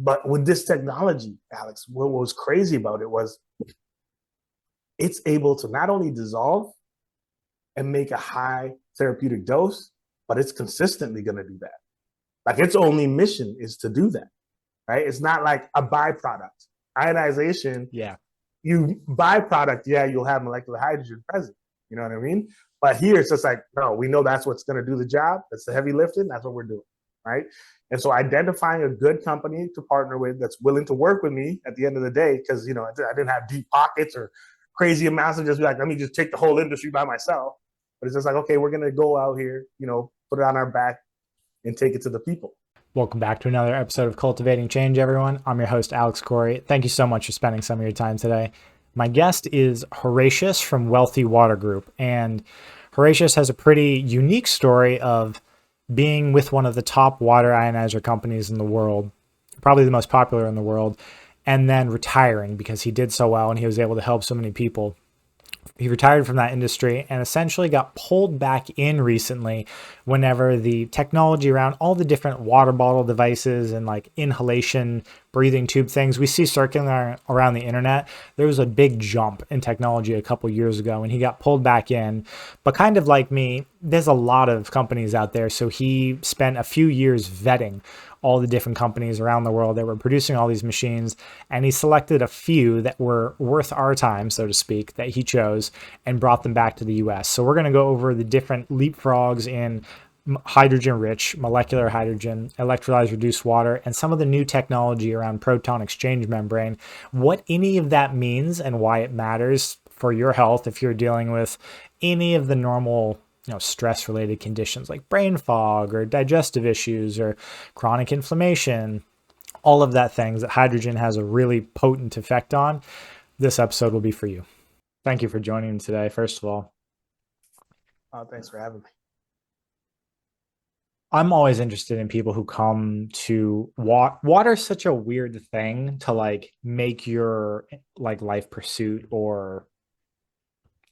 But with this technology, Alex, what was crazy about it was it's able to not only dissolve and make a high therapeutic dose, but it's consistently going to do that. Like its only mission is to do that, right? It's not like a byproduct. Ionization, Yeah. you byproduct, yeah, you'll have molecular hydrogen present. You know what I mean? But here it's just like, no, we know that's what's going to do the job. That's the heavy lifting. That's what we're doing, right? And so identifying a good company to partner with that's willing to work with me at the end of the day, because, I didn't have deep pockets or crazy amounts of just be like, let me just take the whole industry by myself. But it's just like, okay, we're going to go out here, put it on our back and take it to the people. Welcome back to another episode of Cultivating Change, everyone. I'm your host, Alex Corey. Thank you so much for spending some of your time today. My guest is Horrasias from Wealthy Water Group, and Horrasias has a pretty unique story of being with one of the top water ionizer companies in the world, probably the most popular in the world, and then retiring because he did so well and he was able to help so many people. He retired from that industry and essentially got pulled back in recently whenever the technology around all the different water bottle devices and like inhalation breathing tube things we see circulating around the internet. There was a big jump in technology a couple years ago and he got pulled back in. But kind of like me, there's a lot of companies out there. So he spent a few years vetting all the different companies around the world that were producing all these machines. And he selected a few that were worth our time, so to speak, that he chose and brought them back to the US. So we're going to go over the different leapfrogs in hydrogen rich, molecular hydrogen, electrolyzed reduced water, and some of the new technology around proton exchange membrane, what any of that means and why it matters for your health if you're dealing with any of the normal stress related conditions like brain fog or digestive issues or chronic inflammation, all of that things that hydrogen has a really potent effect on. This episode will be for you. Thank you for joining me today, first of all. Thanks for having me. I'm always interested in people who come to water is such a weird thing to like make your like life pursuit or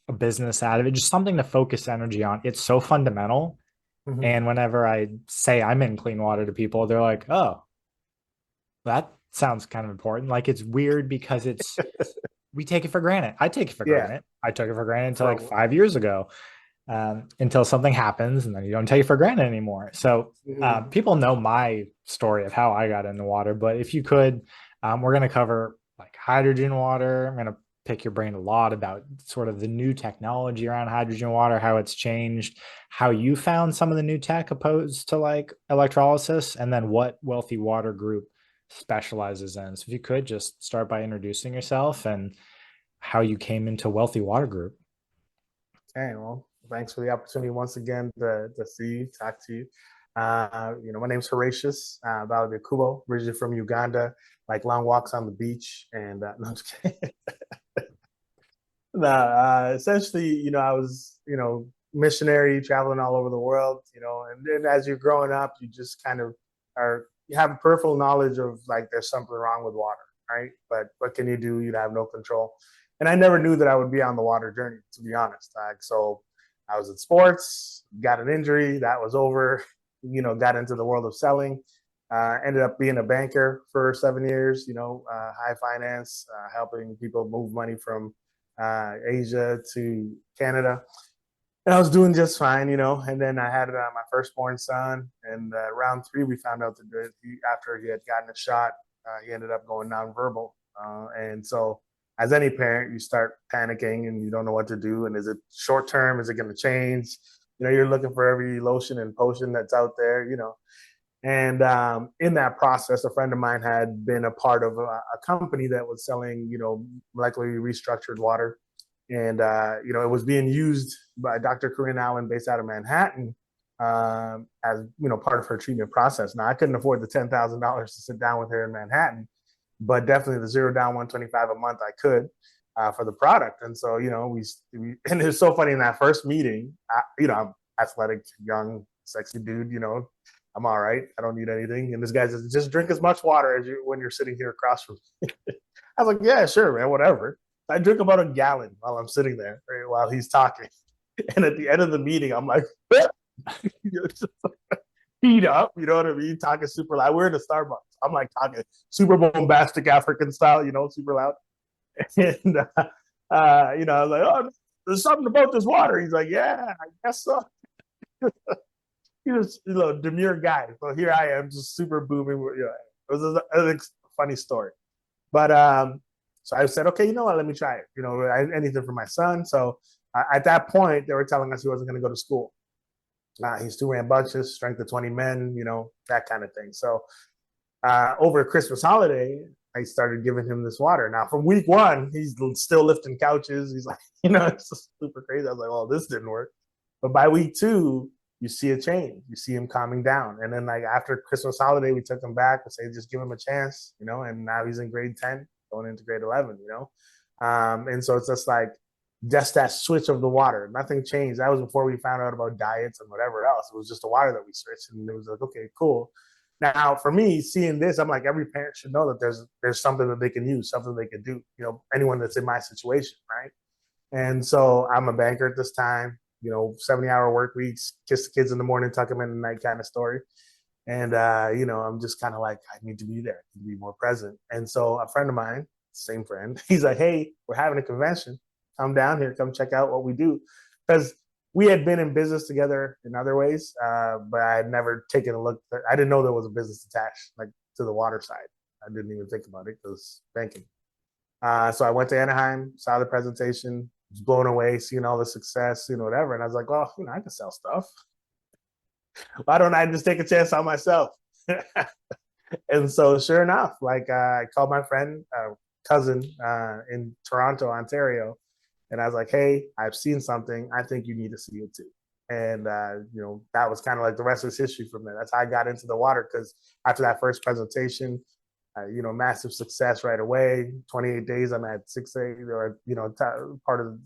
a business out of it, just something to focus energy on. It's so fundamental. Mm-hmm. And whenever I say I'm in clean water to people, they're like, oh, that sounds kind of important. Like it's weird because it's, we take it for granted. I take it for granted. I took it for granted until like 5 years ago, until something happens and then you don't take it for granted anymore. So people know my story of how I got in the water, but if you could, we're going to cover like hydrogen water. I'm going to pick your brain a lot about sort of the new technology around hydrogen water, how it's changed, how you found some of the new tech opposed to like electrolysis, and then what Wealthy Water Group specializes in. So if you could just start by introducing yourself and how you came into Wealthy Water Group. Okay, well, thanks for the opportunity once again to see you, talk to you. My name's Horrasias Balabyekkubo, originally from Uganda, like long walks on the beach. And no, I'm just kidding. Essentially, I was, missionary, traveling all over the world, and then as you're growing up, you just kind of you have a peripheral knowledge of like there's something wrong with water, right? But what can you do? You'd have no control. And I never knew that I would be on the water journey, to be honest. So I was in sports, got an injury, that was over, got into the world of selling, ended up being a banker for 7 years, high finance, helping people move money from Asia to Canada. And I was doing just fine, and then I had my firstborn son, and round 3, we found out that after he had gotten a shot, he ended up going nonverbal. And so as any parent, you start panicking and you don't know what to do. And is it short term? Is it going to change? You're looking for every lotion and potion that's out there, And in that process, a friend of mine had been a part of a company that was selling, molecularly restructured water. And, it was being used by Dr. Corinne Allen based out of Manhattan as, part of her treatment process. Now, I couldn't afford the $10,000 to sit down with her in Manhattan, but definitely the $0 down $125 a month I could for the product. And so, we and it was so funny in that first meeting, I'm athletic, young, sexy dude, I'm all right. I don't need anything. And this guy says, just drink as much water as when you're sitting here across from me. I was like, yeah, sure, man, whatever. I drink about a gallon while I'm sitting there, right, while he's talking. And at the end of the meeting, I'm like, feet up, you know what I mean? Talking super loud. We're in a Starbucks. I'm like talking super bombastic African style, super loud. And, I was like, oh, there's something about this water. He's like, yeah, I guess so. He was, demure guy. So here I am, just super booming. It was a funny story. But so I said, okay, you know what? Let me try it. Anything for my son. So at that point, they were telling us he wasn't going to go to school. He's too rambunctious, strength of 20 men, that kind of thing. So over Christmas holiday, I started giving him this water. Now, from week one, he's still lifting couches. He's like, it's just super crazy. I was like, well, this didn't work. But by week two, you see a change. You see him calming down. And then, like, after Christmas holiday, we took him back and say, just give him a chance, and now he's in grade 10, going into grade 11, and so it's just that switch of the water. Nothing changed. That was before we found out about diets and whatever else. It was just the water that we switched, and it was like, okay, cool. Now, for me, seeing this, I'm like, every parent should know that there's something that they can use, something they can do. Anyone that's in my situation, right? And so I'm a banker at this time. 70-hour work weeks, kiss the kids in the morning, tuck them in the night kind of story. And I'm just kind of like, I need to be there, I need to be more present. And so a friend of mine, same friend, he's like, hey, we're having a convention. Come down here, come check out what we do. Because we had been in business together in other ways, but I had never taken a look. I didn't know there was a business attached, like, to the water side. I didn't even think about it because banking. So I went to Anaheim, saw the presentation, was blown away, seeing all the success, whatever. And I was like, well, I can sell stuff. Why don't I just take a chance on myself? And so sure enough, like, I called my friend, cousin in Toronto, Ontario. And I was like, hey, I've seen something. I think you need to see it too. And, that was kind of like the rest of his history from there. That's how I got into the water, because after that first presentation, massive success right away. 28 days, I'm at 6A, or, part of,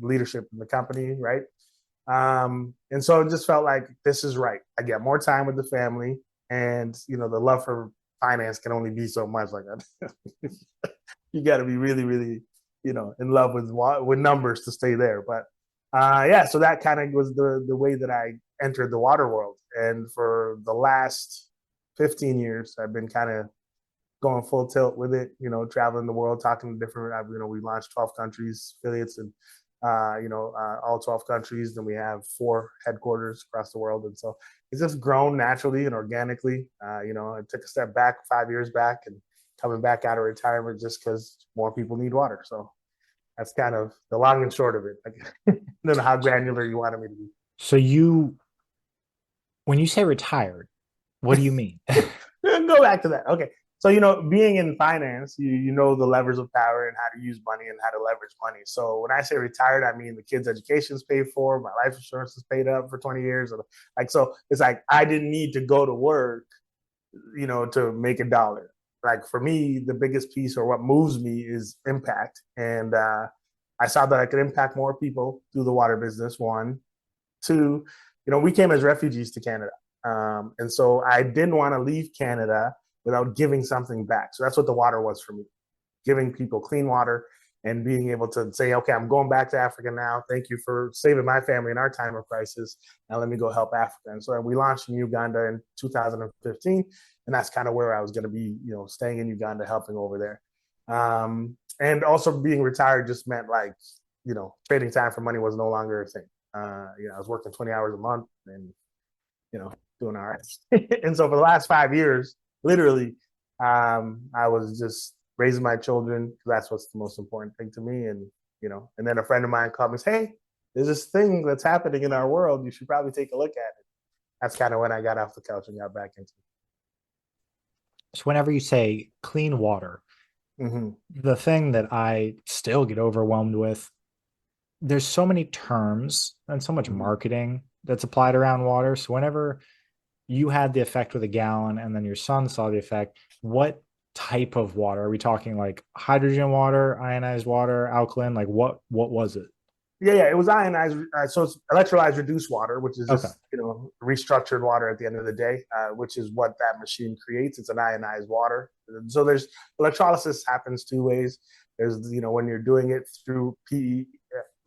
leadership in the company, right? And so it just felt like this is right. I get more time with the family, and, the love for finance can only be so much. Like, you got to be really, really, in love with numbers to stay there. But yeah, so that kind of was the way that I entered the water world. And for the last 15 years, I've been kind of going full tilt with it, traveling the world, talking to different, we launched 12 countries, affiliates, and, all 12 countries. Then we have 4 headquarters across the world. And so it's just grown naturally and organically. I took a step back 5 years back, and coming back out of retirement just because more people need water. So that's kind of the long and short of it. I don't know how granular you wanted me to be. So when you say retired, what do you mean? Go back to that. Okay. So, being in finance, you know the levers of power and how to use money and how to leverage money. So when I say retired, I mean the kids' education is paid for, my life insurance is paid up for 20 years. So it's like I didn't need to go to work, to make a dollar. Like, for me, the biggest piece, or what moves me, is impact. And I saw that I could impact more people through the water business, one. Two, we came as refugees to Canada. And so I didn't want to leave Canada without giving something back. So that's what the water was for me, giving people clean water and being able to say, okay, I'm going back to Africa now. Thank you for saving my family in our time of crisis. Now let me go help Africa. And so we launched in Uganda in 2015. And that's kind of where I was going to be, staying in Uganda, helping over there. And also being retired just meant, like, trading time for money was no longer a thing. I was working 20 hours a month and, doing all right. And so for the last 5 years, literally, I was just raising my children. That's what's the most important thing to me. And, and then a friend of mine called me and said, hey, there's this thing that's happening in our world. You should probably take a look at it. That's kind of when I got off the couch and got back into it. So whenever you say clean water, the thing that I still get overwhelmed with, there's so many terms and so much marketing that's applied around water. So whenever you had the effect with a gallon and then your son saw the effect, what type of water? Are we talking like hydrogen water, ionized water, alkaline? Like what was it? Yeah, it was ionized. So it's electrolyzed reduced water, which is just, restructured water at the end of the day, which is what that machine creates. It's an ionized water. So there's electrolysis happens 2 ways. There's, when you're doing it through PE,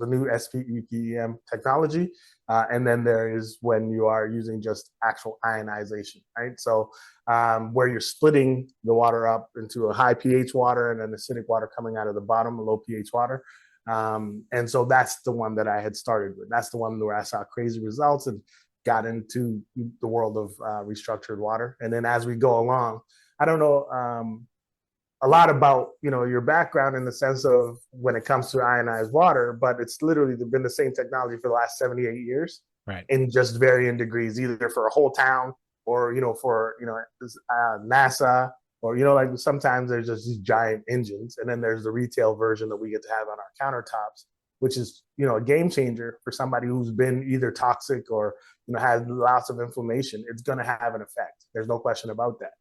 the new SPEPEM technology. And then there is when you are using just actual ionization, right? So where you're splitting the water up into a high pH water and then acidic water coming out of the bottom, a low pH water. And so that's the one that I had started with. That's the one where I saw crazy results and got into the world of restructured water. And then as we go along, I don't know a lot about your background in the sense of when it comes to ionized water, but it's literally been the same technology for the last 78 years, Right. in just varying degrees, either for a whole town or for NASA, or like sometimes there's just these giant engines, and then there's the retail version that we get to have on our countertops, which is a game changer for somebody who's been either toxic or has lots of inflammation. It's going to have an effect. There's no question about that.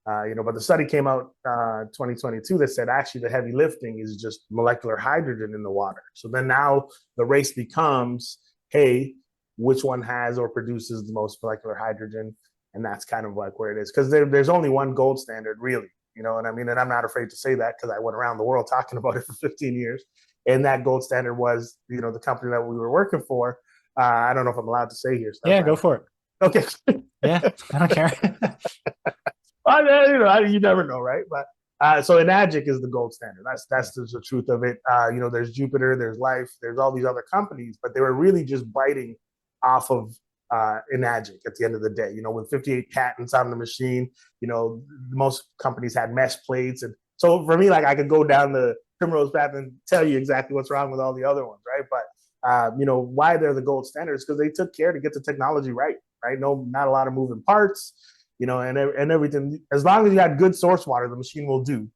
But the study came out 2022 that said actually the heavy lifting is just molecular hydrogen in the water. So then now the race becomes, hey, which one has or produces the most molecular hydrogen? And that's kind of like where it is, because there's only one gold standard, really. You know what I mean? And I'm not afraid to say that because I went around the world talking about it for 15 years. And that gold standard was, the company that we were working for. I don't know if I'm allowed to say here. So yeah, go for it. Okay. Yeah, I don't care. You never know, right? But so Enagic is the gold standard. That's the truth of it. There's Jupiter, there's Life, there's all these other companies, but they were really just biting off of Enagic at the end of the day. With 58 patents on the machine, most companies had mesh plates, and so for me, like I could go down the primrose path and tell you exactly what's wrong with all the other ones, right? But why they're the gold standards, because they took care to get the technology right? No, not a lot of moving parts. And everything. As long as you had good source water, the machine will do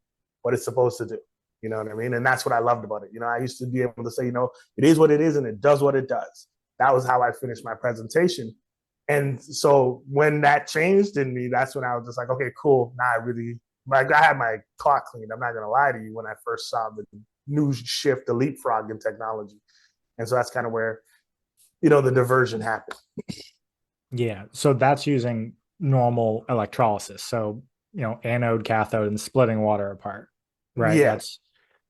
what it's supposed to do. You know what I mean? And that's what I loved about it. I used to be able to say, it is what it is and it does what it does. That was how I finished my presentation. And so when that changed in me, that's when I was just like, okay, cool. Now I had my clock cleaned. I'm not going to lie to you when I first saw the new shift, the leapfrog in technology. And so that's kind of where, the diversion happened. Yeah. So that's using normal electrolysis. So, anode, cathode, and splitting water apart, right? Yeah. That's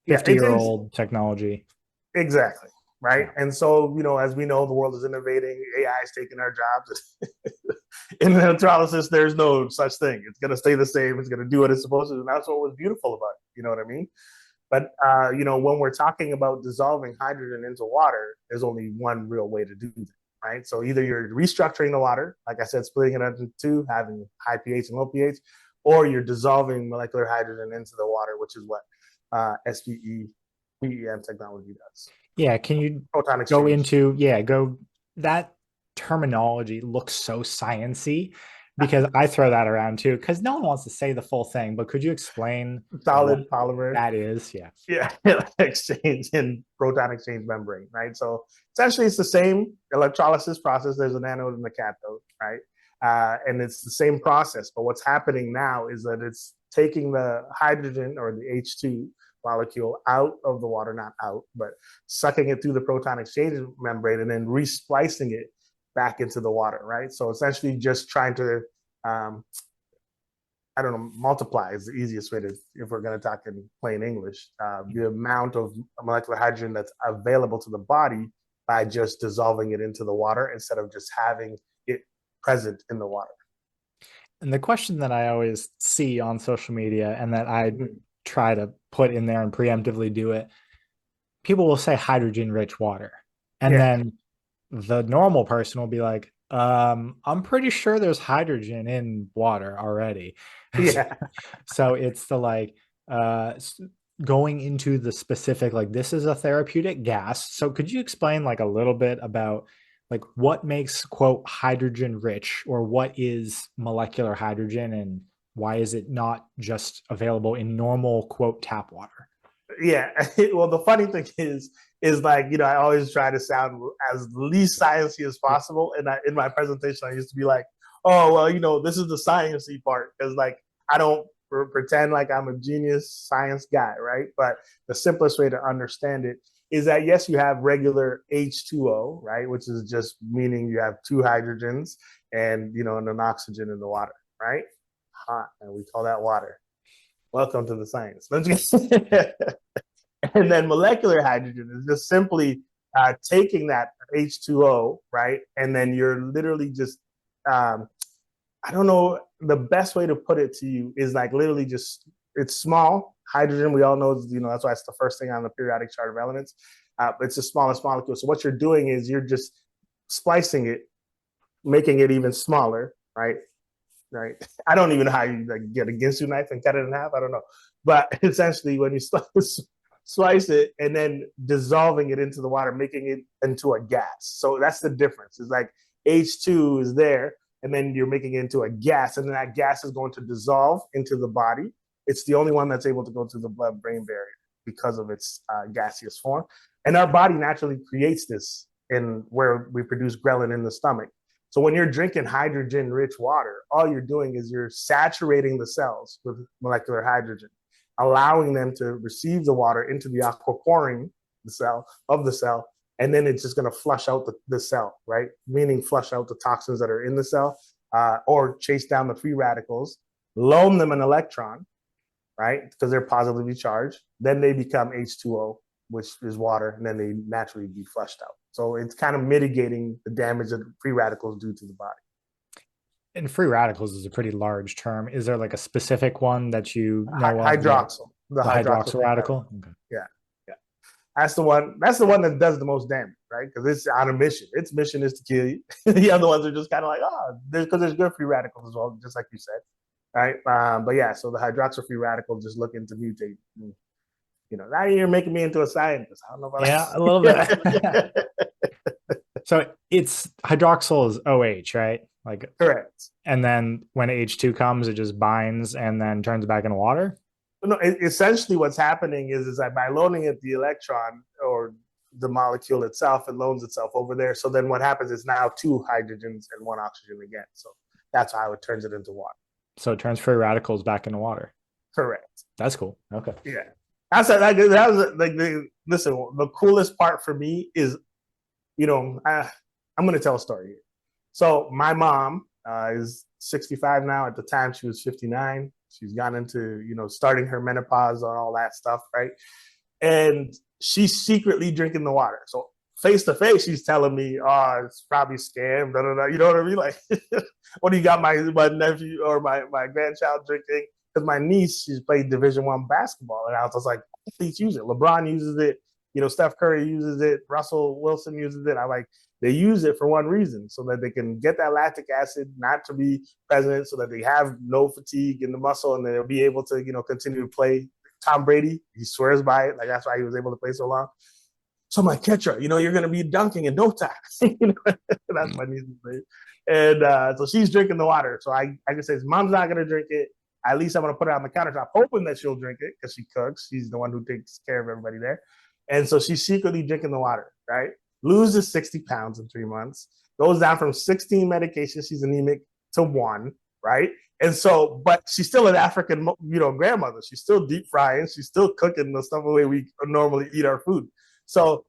50-year-old technology. Exactly. Right. Yeah. And so, as we know, the world is innovating. AI is taking our jobs. In electrolysis, there's no such thing. It's going to stay the same. It's going to do what it's supposed to do. And that's what was beautiful about it. You know what I mean? But, when we're talking about dissolving hydrogen into water, there's only one real way to do that. Right. So either you're restructuring the water, like I said, splitting it into two, having high pH and low pH, or you're dissolving molecular hydrogen into the water, which is what SPEPEM technology does. Yeah. Can you go into, that terminology looks so sciencey, because I throw that around too, because no one wants to say the full thing, but could you explain solid polymer that is? Yeah. Exchange and proton exchange membrane, right? So essentially it's the same electrolysis process. There's an anode and a cathode, right? And it's the same process, but what's happening now is that it's taking the hydrogen or the H2 molecule out of the water, not out, but sucking it through the proton exchange membrane and then resplicing it back into the water, right? So essentially just trying to, multiply is the easiest way to, if we're going to talk in plain English, the amount of molecular hydrogen that's available to the body by just dissolving it into the water instead of just having it present in the water. And the question that I always see on social media and that I try to put in there and preemptively do it, people will say hydrogen-rich water. And then the normal person will be like, I'm pretty sure there's hydrogen in water already. Yeah. So it's the going into the specific, this is a therapeutic gas. So could you explain a little bit about what makes, quote, hydrogen rich, or what is molecular hydrogen, and why is it not just available in normal, quote, tap water? Yeah. Well, the funny thing is I always try to sound as least sciencey as possible. And in my presentation, I used to be like, oh, well, this is the sciencey part, because I don't pretend like I'm a genius science guy, right? But the simplest way to understand it is that, yes, you have regular H2O, right? Which is just meaning you have two hydrogens and, and an oxygen in the water, right? Hot, and we call that water. Welcome to the science. And then molecular hydrogen is just simply taking that H2O, right? And then you're literally just, I don't know, the best way to put it to you is like literally just, it's small. Hydrogen, we all know, that's why it's the first thing on the periodic chart of elements. It's the smallest molecule. So what you're doing is you're just splicing it, making it even smaller, right? Right. I don't even know how you like get a Ginsu knife and cut it in half. I don't know. But essentially, when you slice it and then dissolving it into the water, making it into a gas. So that's the difference. It's like H2 is there, and then you're making it into a gas, and then that gas is going to dissolve into the body. It's the only one that's able to go through the blood-brain barrier because of its gaseous form. And our body naturally creates this in where we produce ghrelin in the stomach. So when you're drinking hydrogen-rich water, all you're doing is you're saturating the cells with molecular hydrogen, allowing them to receive the water into the aquaporin, the cell, and then it's just going to flush out the cell, right? Meaning flush out the toxins that are in the cell, or chase down the free radicals, loan them an electron, right? Because they're positively charged. Then they become H2O, which is water, and then they naturally be flushed out. So it's kind of mitigating the damage that free radicals do to the body. And free radicals is a pretty large term. Is there like a specific one that you know hydroxyl, the hydroxyl radical? Okay. Yeah. That's the one that does the most damage, right? Because it's on a mission. Its mission is to kill you. The other ones are just kind of like, because there's good free radicals as well, just like you said, right? But yeah, so the hydroxyl free radical just looking to mutate. Now you're making me into a scientist. I don't know about a little bit. So it's hydroxyl is OH, right? Like correct. And then when H2 comes, it just binds and then turns back into water? No, essentially what's happening is that by loaning it the electron or the molecule itself, it loans itself over there. So then what happens is now 2 hydrogens and 1 oxygen again. So that's how it turns it into water. So it turns free radicals back into water. Correct. That's cool. Okay. Yeah. Listen, the coolest part for me is, I'm going to tell a story here. So my mom is 65 now. At the time, she was 59. She's gotten into, starting her menopause and all that stuff, right? And she's secretly drinking the water. So face to face, she's telling me, it's probably scam, blah, blah, blah. You know what I mean? Like, what do you got my nephew or my grandchild drinking? Because my niece, she's played Division I basketball. And I was like, athletes use it. LeBron uses it. Steph Curry uses it. Russell Wilson uses it. They use it for one reason, so that they can get that lactic acid not to be present, so that they have no fatigue in the muscle, and they'll be able to, continue to play. Tom Brady, he swears by it. Like, that's why he was able to play so long. So I'm like, Ketra, you're going to be dunking in no time. That's my niece's name. And so she's drinking the water. So I just say, mom's not going to drink it. At least I'm going to put it on the countertop, hoping that she'll drink it because she cooks. She's the one who takes care of everybody there. And so she's secretly drinking the water, right? Loses 60 pounds in 3 months, goes down from 16 medications, she's anemic, to 1, right? And so, but she's still an African, grandmother. She's still deep frying. She's still cooking the stuff the way we normally eat our food. So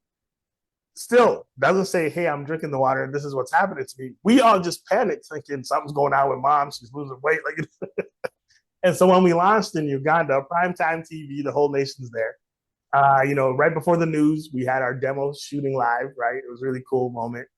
still doesn't say, hey, I'm drinking the water and this is what's happening to me. We all just panic thinking something's going on with mom. She's losing weight. And so when we launched in Uganda, primetime TV, the whole nation's there. Right before the news, we had our demo shooting live, right? It was a really cool moment,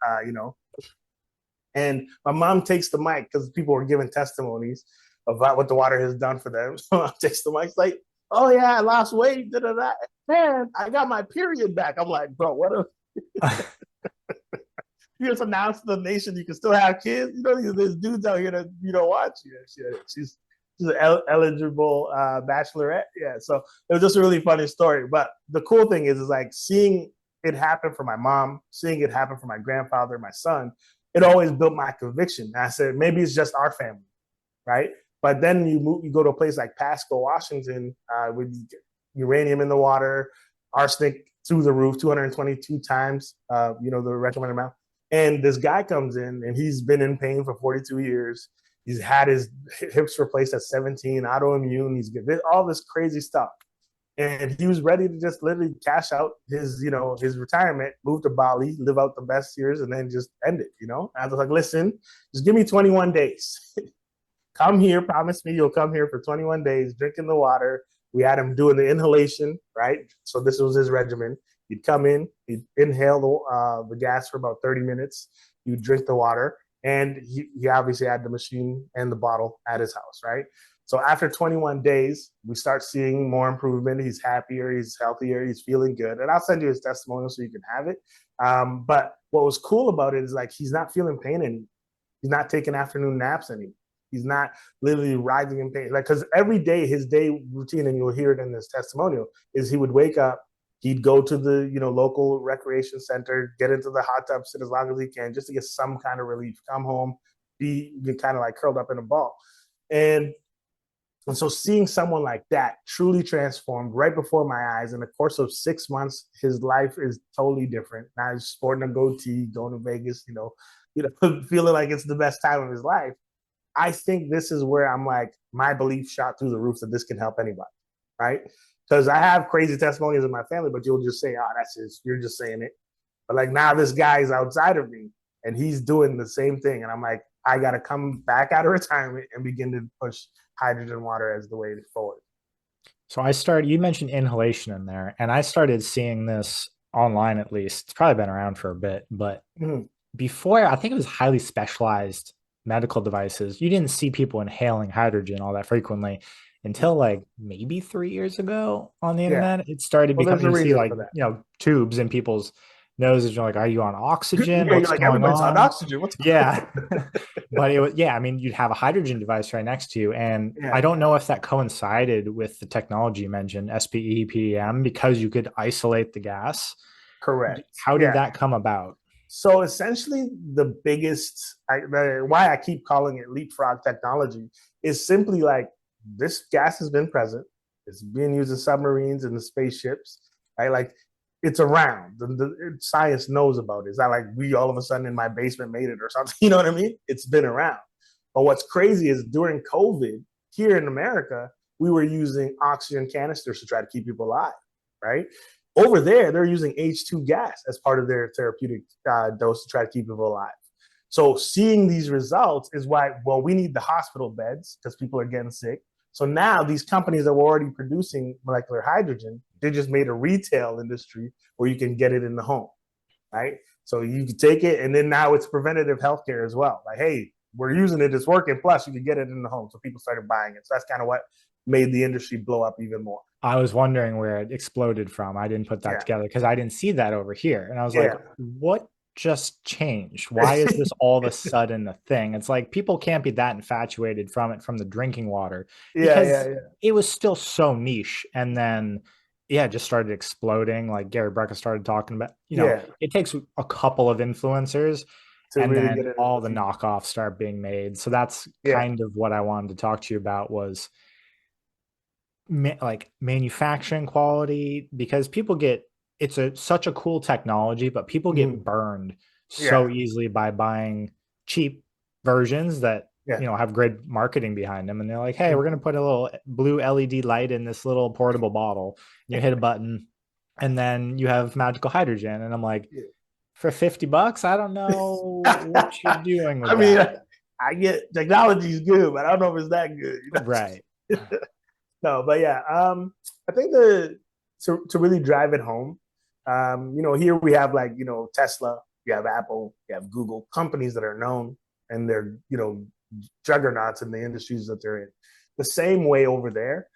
And my mom takes the mic because people were giving testimonies about what the water has done for them. So mom takes the mic, like, oh yeah, I lost weight, da-da-da. Man, I got my period back. I'm like, bro, what a... You just announced to the nation you can still have kids. There's dudes out here that watch you. She's an eligible bachelorette. Yeah, so it was just a really funny story. But the cool thing is like seeing it happen for my mom, seeing it happen for my grandfather, my son, it always built my conviction. And I said, maybe it's just our family, right? But then you go to a place like Pasco, Washington, with uranium in the water, arsenic through the roof, 222 times, the recommended amount. And this guy comes in and he's been in pain for 42 years. He's had his hips replaced at 17, autoimmune. He's good, all this crazy stuff. And he was ready to just literally cash out his retirement, move to Bali, live out the best years, and then just end it, I was like, listen, just give me 21 days. Come here, promise me you'll come here for 21 days, drinking the water. We had him doing the inhalation, right? So this was his regimen. You'd come in, you'd inhale the gas for about 30 minutes, you'd drink the water, and he obviously had the machine and the bottle at his house, right? So after 21 days, we start seeing more improvement. He's happier, he's healthier, he's feeling good. And I'll send you his testimonial so you can have it. But what was cool about it is like he's not feeling pain anymore. He's not taking afternoon naps anymore. He's not literally writhing in pain. Like, because every day, his day routine, and you'll hear it in this testimonial, is he would wake up, he'd go to the local recreation center, get into the hot tub, sit as long as he can, just to get some kind of relief. Come home, be kind of like curled up in a ball, and so seeing someone like that truly transformed right before my eyes in the course of 6 months, his life is totally different. Now he's sporting a goatee, going to Vegas, feeling like it's the best time of his life. I think this is where I'm like, my belief shot through the roof that this can help anybody, right? Because I have crazy testimonials in my family, but you'll just say, oh, that's just, you're just saying it. But like now this guy is outside of me and he's doing the same thing. And I'm like, I got to come back out of retirement and begin to push hydrogen water as the way forward. So you mentioned inhalation in there, and I started seeing this online at least. It's probably been around for a bit, but before, I think it was highly specialized medical devices. You didn't see people inhaling hydrogen all that frequently until like maybe 3 years ago on the Yeah. internet. It started Well, there's becoming, a you see reason like, for that. Tubes in people's noses. You're like, are you on oxygen? Yeah, you're What's like, going everybody's on on? oxygen. What's Yeah. But it was, yeah, I mean, you'd have a hydrogen device right next to you. And I Yeah, don't know if that coincided with the technology you mentioned, SPE, PEM, because you could isolate the gas. correct. How did Yeah. that come about? So essentially, the biggest why I keep calling it leapfrog technology is simply like this gas has been present. It's being used in submarines and the spaceships, right? Like it's around. Science knows about it. It's not like we all of a sudden in my basement made it or something. You know what I mean? It's been around. But what's crazy is during COVID here in America, we were using oxygen canisters to try to keep people alive, right? Over there, they're using H2 gas as part of their therapeutic dose to try to keep people alive. So seeing these results is why, well, we need the hospital beds because people are getting sick. So now these companies that were already producing molecular hydrogen, they just made a retail industry where you can get it in the home, right? So you can take it, and then now it's preventative healthcare as well. Like, hey, we're using it, it's working. Plus, you can get it in the home. So people started buying it. So that's kind of what made the industry blow up even more. I was wondering where it exploded from. I didn't put that Yeah. together because I didn't see that over here. And I was like, Yeah. what just changed? Why is this all of a sudden a thing? It's like people can't be that infatuated from it, from the drinking water, Yeah, yeah, because yeah. it was still so niche. And then, yeah, it just started exploding. Like Gary Brecka started talking about, Yeah. it takes a couple of influencers To and really then get it into all the the future. knockoffs start being made. So that's Yeah. kind of what I wanted to talk to you about was like manufacturing quality, because people get, it's such a cool technology, but people get Mhm. burned so Yeah. easily by buying cheap versions that Yeah. have great marketing behind them, and they're like, hey, we're Mhm. going to put a little blue LED light in this little portable bottle, and you hit a button and then you have magical hydrogen, and I'm like, Yeah. for $50, I don't know what you're doing I with mean, that. I get technology is good, but I don't know if it's that good. Right. No, but yeah, I think to really drive it home, here we have like Tesla, you have Apple, you have Google, companies that are known and they're juggernauts in the industries that they're in. The same way over there,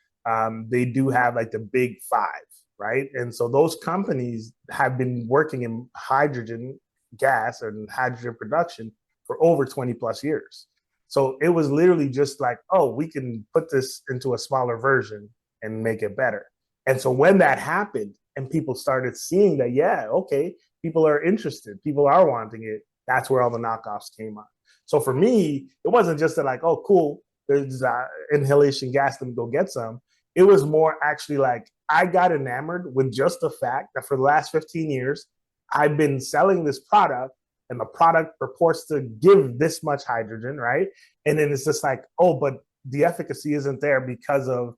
they do have like the big five, right? And so those companies have been working in hydrogen gas and hydrogen production for over 20 plus years. So it was literally just like, oh, we can put this into a smaller version and make it better. And so when that happened and people started seeing that, yeah, okay, people are interested, people are wanting it, that's where all the knockoffs came on. So for me, it wasn't just that like, oh, cool, there's inhalation gas, let me go get some. It was more actually like I got enamored with just the fact that for the last 15 years, I've been selling this product and the product purports to give this much hydrogen, right? And then it's just like, oh, but the efficacy isn't there because of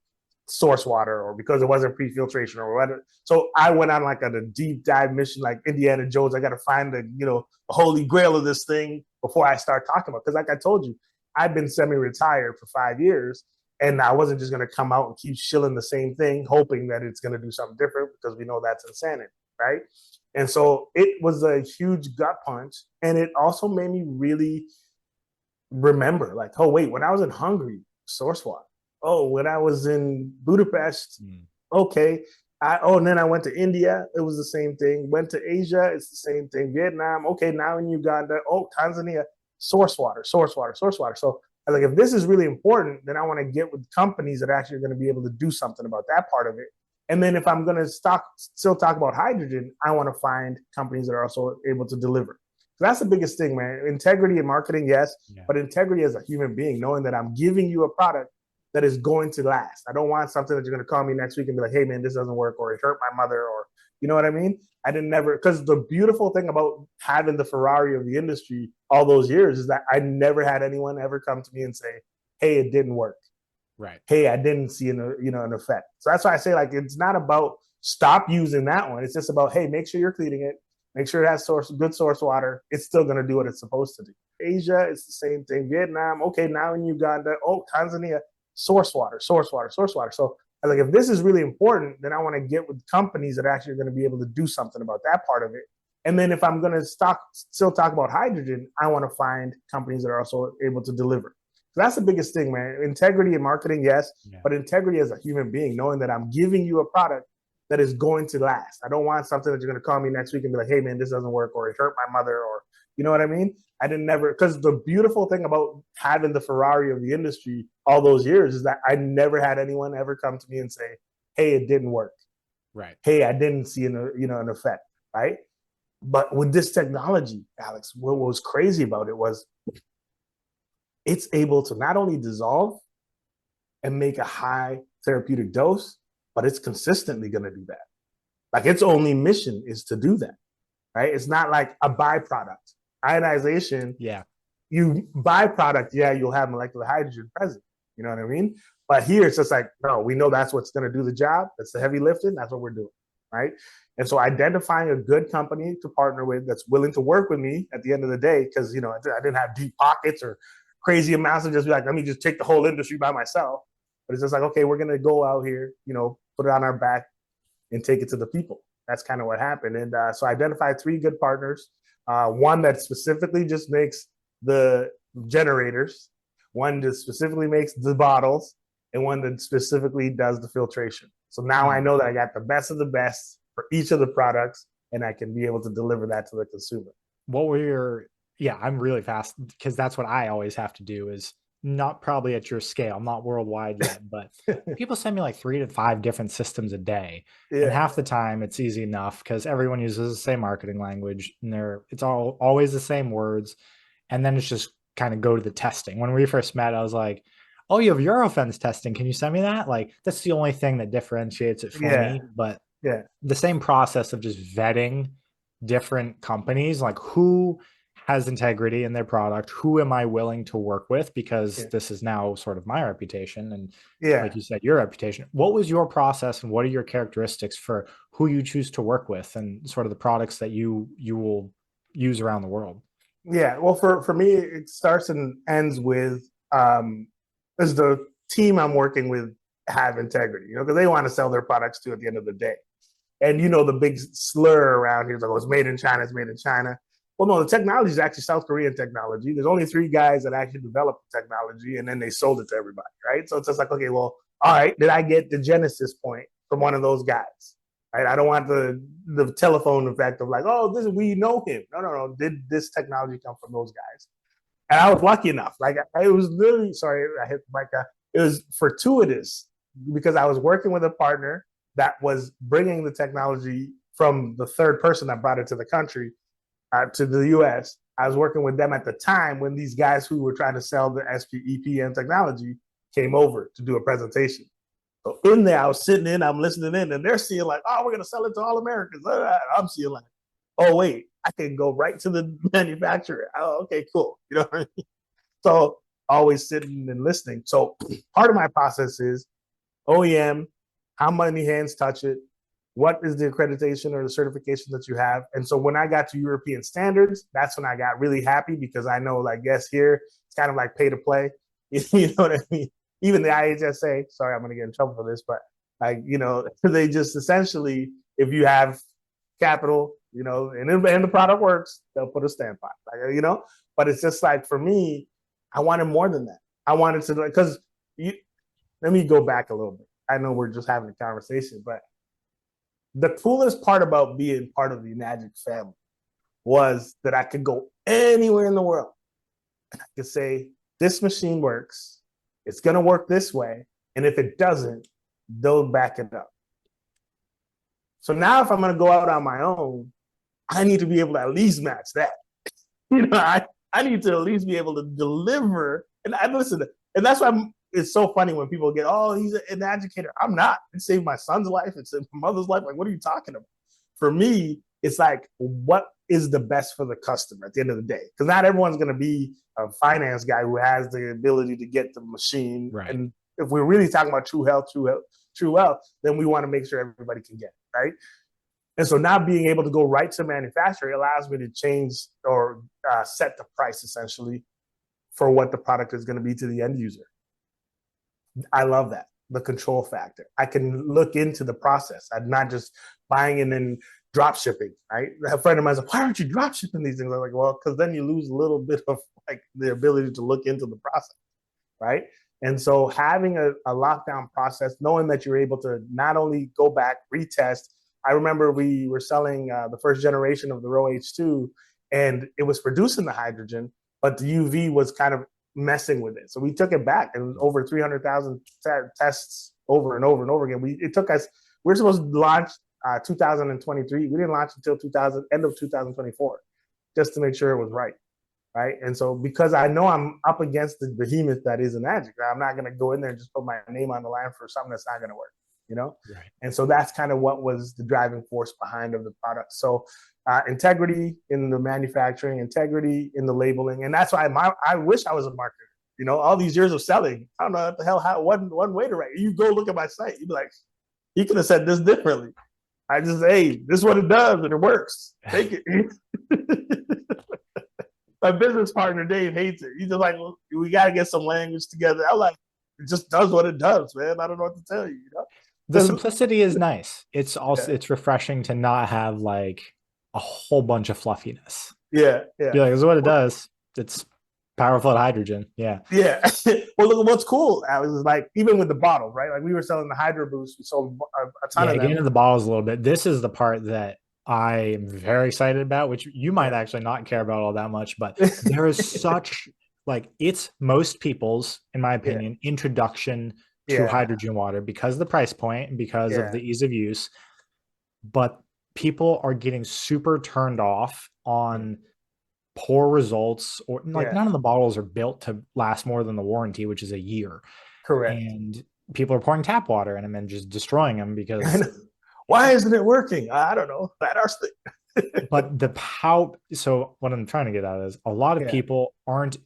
source water or because it wasn't pre-filtration or whatever. So I went on like a deep dive mission, like Indiana Jones. I got to find the holy grail of this thing before I start talking about. Because like I told you, I've been semi-retired for 5 years, and I wasn't just going to come out and keep shilling the same thing, hoping that it's going to do something different because we know that's insanity. right? And so it was a huge gut punch. And it also made me really remember, like, oh, wait, when I was in Hungary, source water. Oh, when I was in Budapest, okay. And then I went to India, it was the same thing. Went to Asia, it's the same thing. Vietnam, okay, now in Uganda, oh, Tanzania, source water, source water, source water. So I was like, if this is really important, then I want to get with companies that actually are going to be able to do something about that part of it. And then if I'm going to still talk about hydrogen, I want to find companies that are also able to deliver. So that's the biggest thing, man. Integrity in marketing, yes, but integrity as a human being, knowing that I'm giving you a product that is going to last. I don't want something that you're going to call me next week and be like, hey, man, this doesn't work, or it hurt my mother, or you know what I mean? I didn't never, because the beautiful thing about having the Ferrari of the industry all those years is that I never had anyone ever come to me and say, hey, it didn't work. Right. Hey, I didn't see an effect. So that's why I say, like, it's not about stop using that one. It's just about, hey, make sure you're cleaning it. Make sure it has good source water. It's still going to do what it's supposed to do. Asia, it's the same thing. Vietnam, okay, now in Uganda, oh, Tanzania, source water, source water, source water. So I was like, if this is really important, then I want to get with companies that actually are going to be able to do something about that part of it. And then if I'm going to still talk about hydrogen, I want to find companies that are also able to deliver. So that's the biggest thing, man. Integrity in marketing, yes, but integrity as a human being, knowing that I'm giving you a product that is going to last. I don't want something that you're going to call me next week and be like, hey, man, this doesn't work, or it hurt my mother, or you know what I mean? I didn't never, because the beautiful thing about having the Ferrari of the industry all those years is that I never had anyone ever come to me and say, hey, it didn't work. Right. Hey, I didn't see an effect, right? But with this technology, Alex, what was crazy about it was it's able to not only dissolve and make a high therapeutic dose, but it's consistently going to do that. Like, its only mission is to do that, right? It's not like a byproduct. Ionization, you byproduct, you'll have molecular hydrogen present. You know what I mean? But here it's just like, no, we know that's what's going to do the job. That's the heavy lifting. That's what we're doing, right? And so identifying a good company to partner with that's willing to work with me at the end of the day, because, I didn't have deep pockets or crazy amounts of just be like, let me just take the whole industry by myself. But it's just like, okay, we're going to go out here, put it on our back and take it to the people. That's kind of what happened. And so I identified 3 good partners. One that specifically just makes the generators, one that specifically makes the bottles, and one that specifically does the filtration. So now I know that I got the best of the best for each of the products, and I can be able to deliver that to the consumer. What were your, I'm really fast because that's what I always have to do, is not probably at your scale. I'm not worldwide yet, but people send me like 3 to 5 different systems a day. And half the time it's easy enough because everyone uses the same marketing language and it's always the same words. And then it's just kind of go to the testing. When we first met, I was like, oh, you have Eurofence testing. Can you send me that? Like, that's the only thing that differentiates it for me. But the same process of just vetting different companies, like who has integrity in their product, who am I willing to work with, because this is now sort of my reputation and like you said, your reputation. What was your process and what are your characteristics for who you choose to work with and sort of the products that you will use around the world? Well, for me, it starts and ends with does the team I'm working with have integrity? Because they want to sell their products too at the end of the day. And the big slur around here is like, oh, it's made in China, it's made in China. Well, no, the technology is actually South Korean technology. There's only 3 guys that actually developed the technology, and then they sold it to everybody, right? So it's just like, okay, well, all right, did I get the genesis point from one of those guys? Right? I don't want the telephone effect of like, oh, we know him. No. Did this technology come from those guys? And I was lucky enough. Like, it was literally, sorry, I hit the mic. It was fortuitous because I was working with a partner that was bringing the technology from the third person that brought it to the country, to the U.S. I was working with them at the time when these guys who were trying to sell the SPEPN technology came over to do a presentation. So in there, I was sitting in, I'm listening in, and they're seeing like, oh, we're going to sell it to all Americans. I'm seeing like, oh, wait, I can go right to the manufacturer. Oh, okay, cool. You know what I mean? So always sitting and listening. So part of my process is OEM, how many hands touch it? What is the accreditation or the certification that you have? And so when I got to European standards, that's when I got really happy because I know, like, yes, here it's kind of like pay to play. You know what I mean? Even the IHSA, sorry, I'm going to get in trouble for this, but like, they just essentially, if you have capital, and the product works, they'll put a stamp on it, but it's just like, for me, I wanted more than that. I wanted to, because let me go back a little bit. I know we're just having a conversation, but the coolest part about being part of the Enagic family was that I could go anywhere in the world and I could say, this machine works, it's going to work this way, and if it doesn't, they'll back it up. So now if I'm going to go out on my own, I need to be able to at least match that. I need to at least be able to deliver. And and that's why it's so funny when people get, oh, he's an educator. I'm not. It saved my son's life. It saved my mother's life. Like, what are you talking about? For me, it's like, what is the best for the customer at the end of the day? Because not everyone's going to be a finance guy who has the ability to get the machine. Right. And if we're really talking about true health, then we want to make sure everybody can get it, right? And so now being able to go right to manufacturing allows me to change or set the price essentially for what the product is going to be to the end user. I love that, the control factor. I can look into the process. I'm not just buying and then drop shipping, right? A friend of mine said, why aren't you drop shipping these things? I'm like, well, because then you lose a little bit of like the ability to look into the process, right? And so having a lockdown process, knowing that you're able to not only go back, retest. I remember we were selling the first generation of the Row H2, and it was producing the hydrogen, but the UV was kind of messing with it. So we took it back, and it was over 300,000 tests over and over and over again. We were supposed to launch 2023. We didn't launch until end of 2024, just to make sure it was right. Right. And so because I know I'm up against the behemoth that is Enagic, I'm not going to go in there and just put my name on the line for something that's not going to work, Right. And so that's kind of what was the driving force behind of the product. So integrity in the manufacturing, integrity in the labeling. And that's why I wish I was a marketer. All these years of selling, I don't know what the hell, one way to write. You go look at my site, you'd be like, he could have said this differently. I just, hey, this is what it does and it works. Take it. My business partner, Dave, hates it. He's just like, well, we got to get some language together. I'm like, it just does what it does, man. I don't know what to tell you, The simplicity is nice. It's also, it's refreshing to not have like a whole bunch of fluffiness. Yeah. You're like, this is what it does. It's powerful hydrogen. Yeah. Yeah. Well, look, what's cool, Alex, is like, even with the bottles, right? Like we were selling the Hydro Boost. We sold a ton of them. Get into the bottles a little bit. This is the part that I am very excited about, which you might actually not care about all that much, but there is such like, it's most people's, in my opinion, introduction to hydrogen water because of the price point and because of the ease of use. But people are getting super turned off on poor results, or like none of the bottles are built to last more than the warranty, which is a year. Correct. And people are pouring tap water in them and just destroying them because why isn't it working? I don't know. But so what I'm trying to get at is a lot of people aren't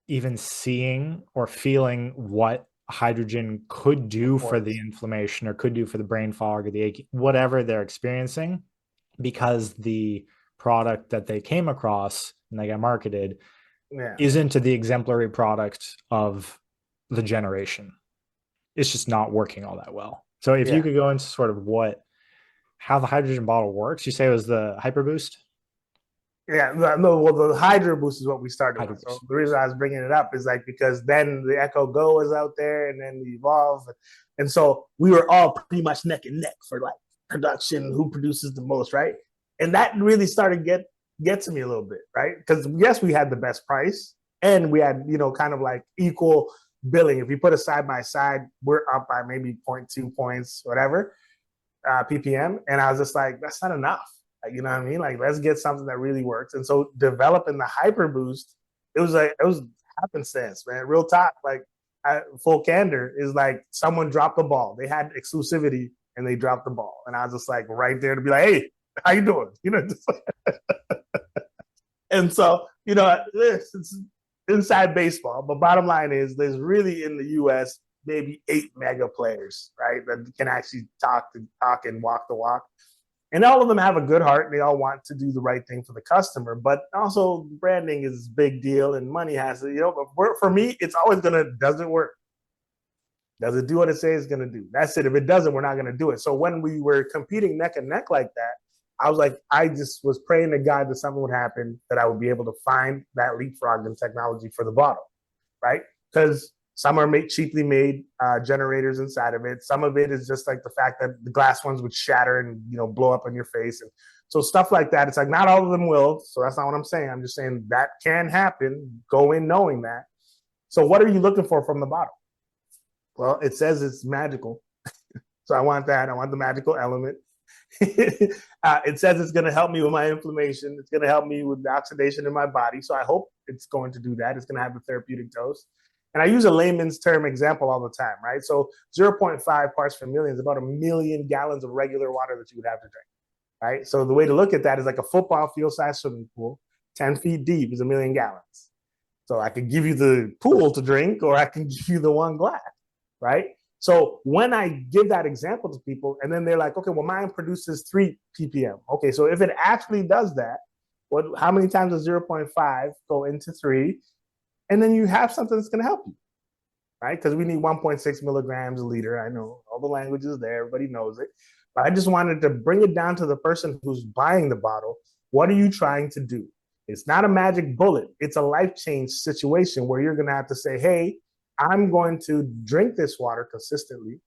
even seeing or feeling what hydrogen could do for the inflammation or could do for the brain fog or the aching, whatever they're experiencing, because the product that they came across and they got marketed isn't the exemplary product of the generation. It's just not working all that well. So if you could go into sort of how the hydrogen bottle works. You say it was the Hyper Boost? Yeah, no. Well, the Hydro Boost is what we started with. So the reason I was bringing it up is like because then the Echo Go was out there, and then the Evolve, and so we were all pretty much neck and neck for like production, who produces the most, right? And that really started get to me a little bit, right? Because yes, we had the best price, and we had kind of like equal billing. If you put it side by side, we're up by maybe 0.2 points, whatever. ppm, and I was just like, that's not enough. Like, you know what I mean? Like, let's get something that really works. And so developing the Hyper Boost, it was happenstance, man. Real talk, like full candor is like someone dropped the ball. They had exclusivity and they dropped the ball, and I was just like right there to be like, hey, how you doing? Just and so it's inside baseball, but bottom line is there's really in the U.S. maybe 8 mega players, right, that can actually talk and walk the walk. And all of them have a good heart. And they all want to do the right thing for the customer. But also branding is a big deal, and money has to, but for me, it's always does it work? Does it do what it says it's going to do? That's it. If it doesn't, we're not going to do it. So when we were competing neck and neck like that, I was like, I just was praying to God that something would happen, that I would be able to find that leapfrogging technology for the bottle, right? Because some are cheaply made generators inside of it. Some of it is just like the fact that the glass ones would shatter and blow up in your face, and so stuff like that. It's like not all of them will. So that's not what I'm saying. I'm just saying that can happen. Go in knowing that. So what are you looking for from the bottle? Well, it says it's magical. So I want that. I want the magical element. It says it's going to help me with my inflammation. It's going to help me with the oxidation in my body. So I hope it's going to do that. It's going to have a therapeutic dose. And I use a layman's term example all the time, right? So 0.5 parts per million is about 1 million gallons of regular water that you would have to drink, right? So the way to look at that is like a football field size swimming pool, 10 feet deep is 1 million gallons. So I could give you the pool to drink, or I can give you the one glass, right? So when I give that example to people, and then they're like, okay, well, mine produces 3 ppm. Okay, so if it actually does that, how many times does 0.5 go into 3? And then you have something that's going to help you, right? Because we need 1.6 milligrams a liter. I know all the language is there. Everybody knows it. But I just wanted to bring it down to the person who's buying the bottle. What are you trying to do? It's not a magic bullet. It's a life change situation where you're going to have to say, hey, I'm going to drink this water consistently.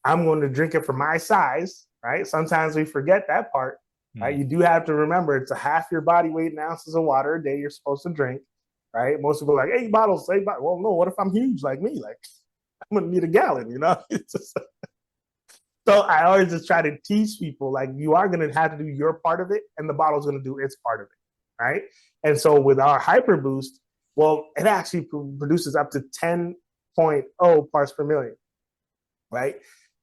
I'm going to drink it for my size, right? Sometimes we forget that part, right? You do have to remember it's a half your body weight in ounces of water a day you're supposed to drink, right? Most people are like, 8 bottles, 8 bottles. Well, no, what if I'm huge like me? Like, I'm going to need a gallon, So I always just try to teach people, like, you are going to have to do your part of it, and the bottle's going to do its part of it, right? And so with our Hyper Boost, well, it actually produces up to 10.0 parts per million, right?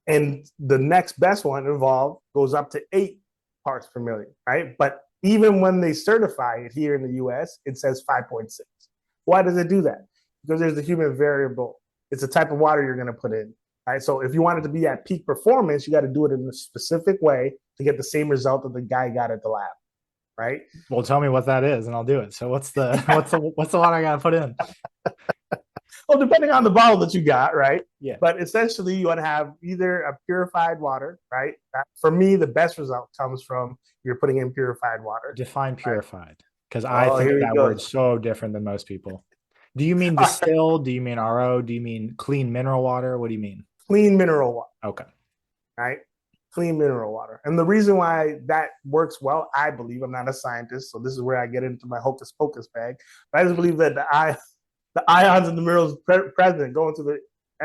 And the next best one involved goes up to 8 parts per million, right? But even when they certify it here in the US, it says 5.6. Why does it do that? Because there's the human variable. It's the type of water you're going to put in, right? So if you want it to be at peak performance, you got to do it in a specific way to get the same result that the guy got at the lab, right? Well, tell me what that is, and I'll do it. So what's the one I gotta put in? Well, depending on the bottle that you got, right? Yeah. But essentially, you want to have either a purified water, right? For me, the best result comes from you're putting in purified water. Define purified, because I think here that go. word's so different than most people. Do you mean distilled? Do you mean RO? Do you mean clean mineral water? What do you mean? Clean mineral water. Okay. Right? Clean mineral water. And the reason why that works well, I believe, I'm not a scientist, so this is where I get into my hocus pocus bag, but I just believe that the ions and the minerals present going to the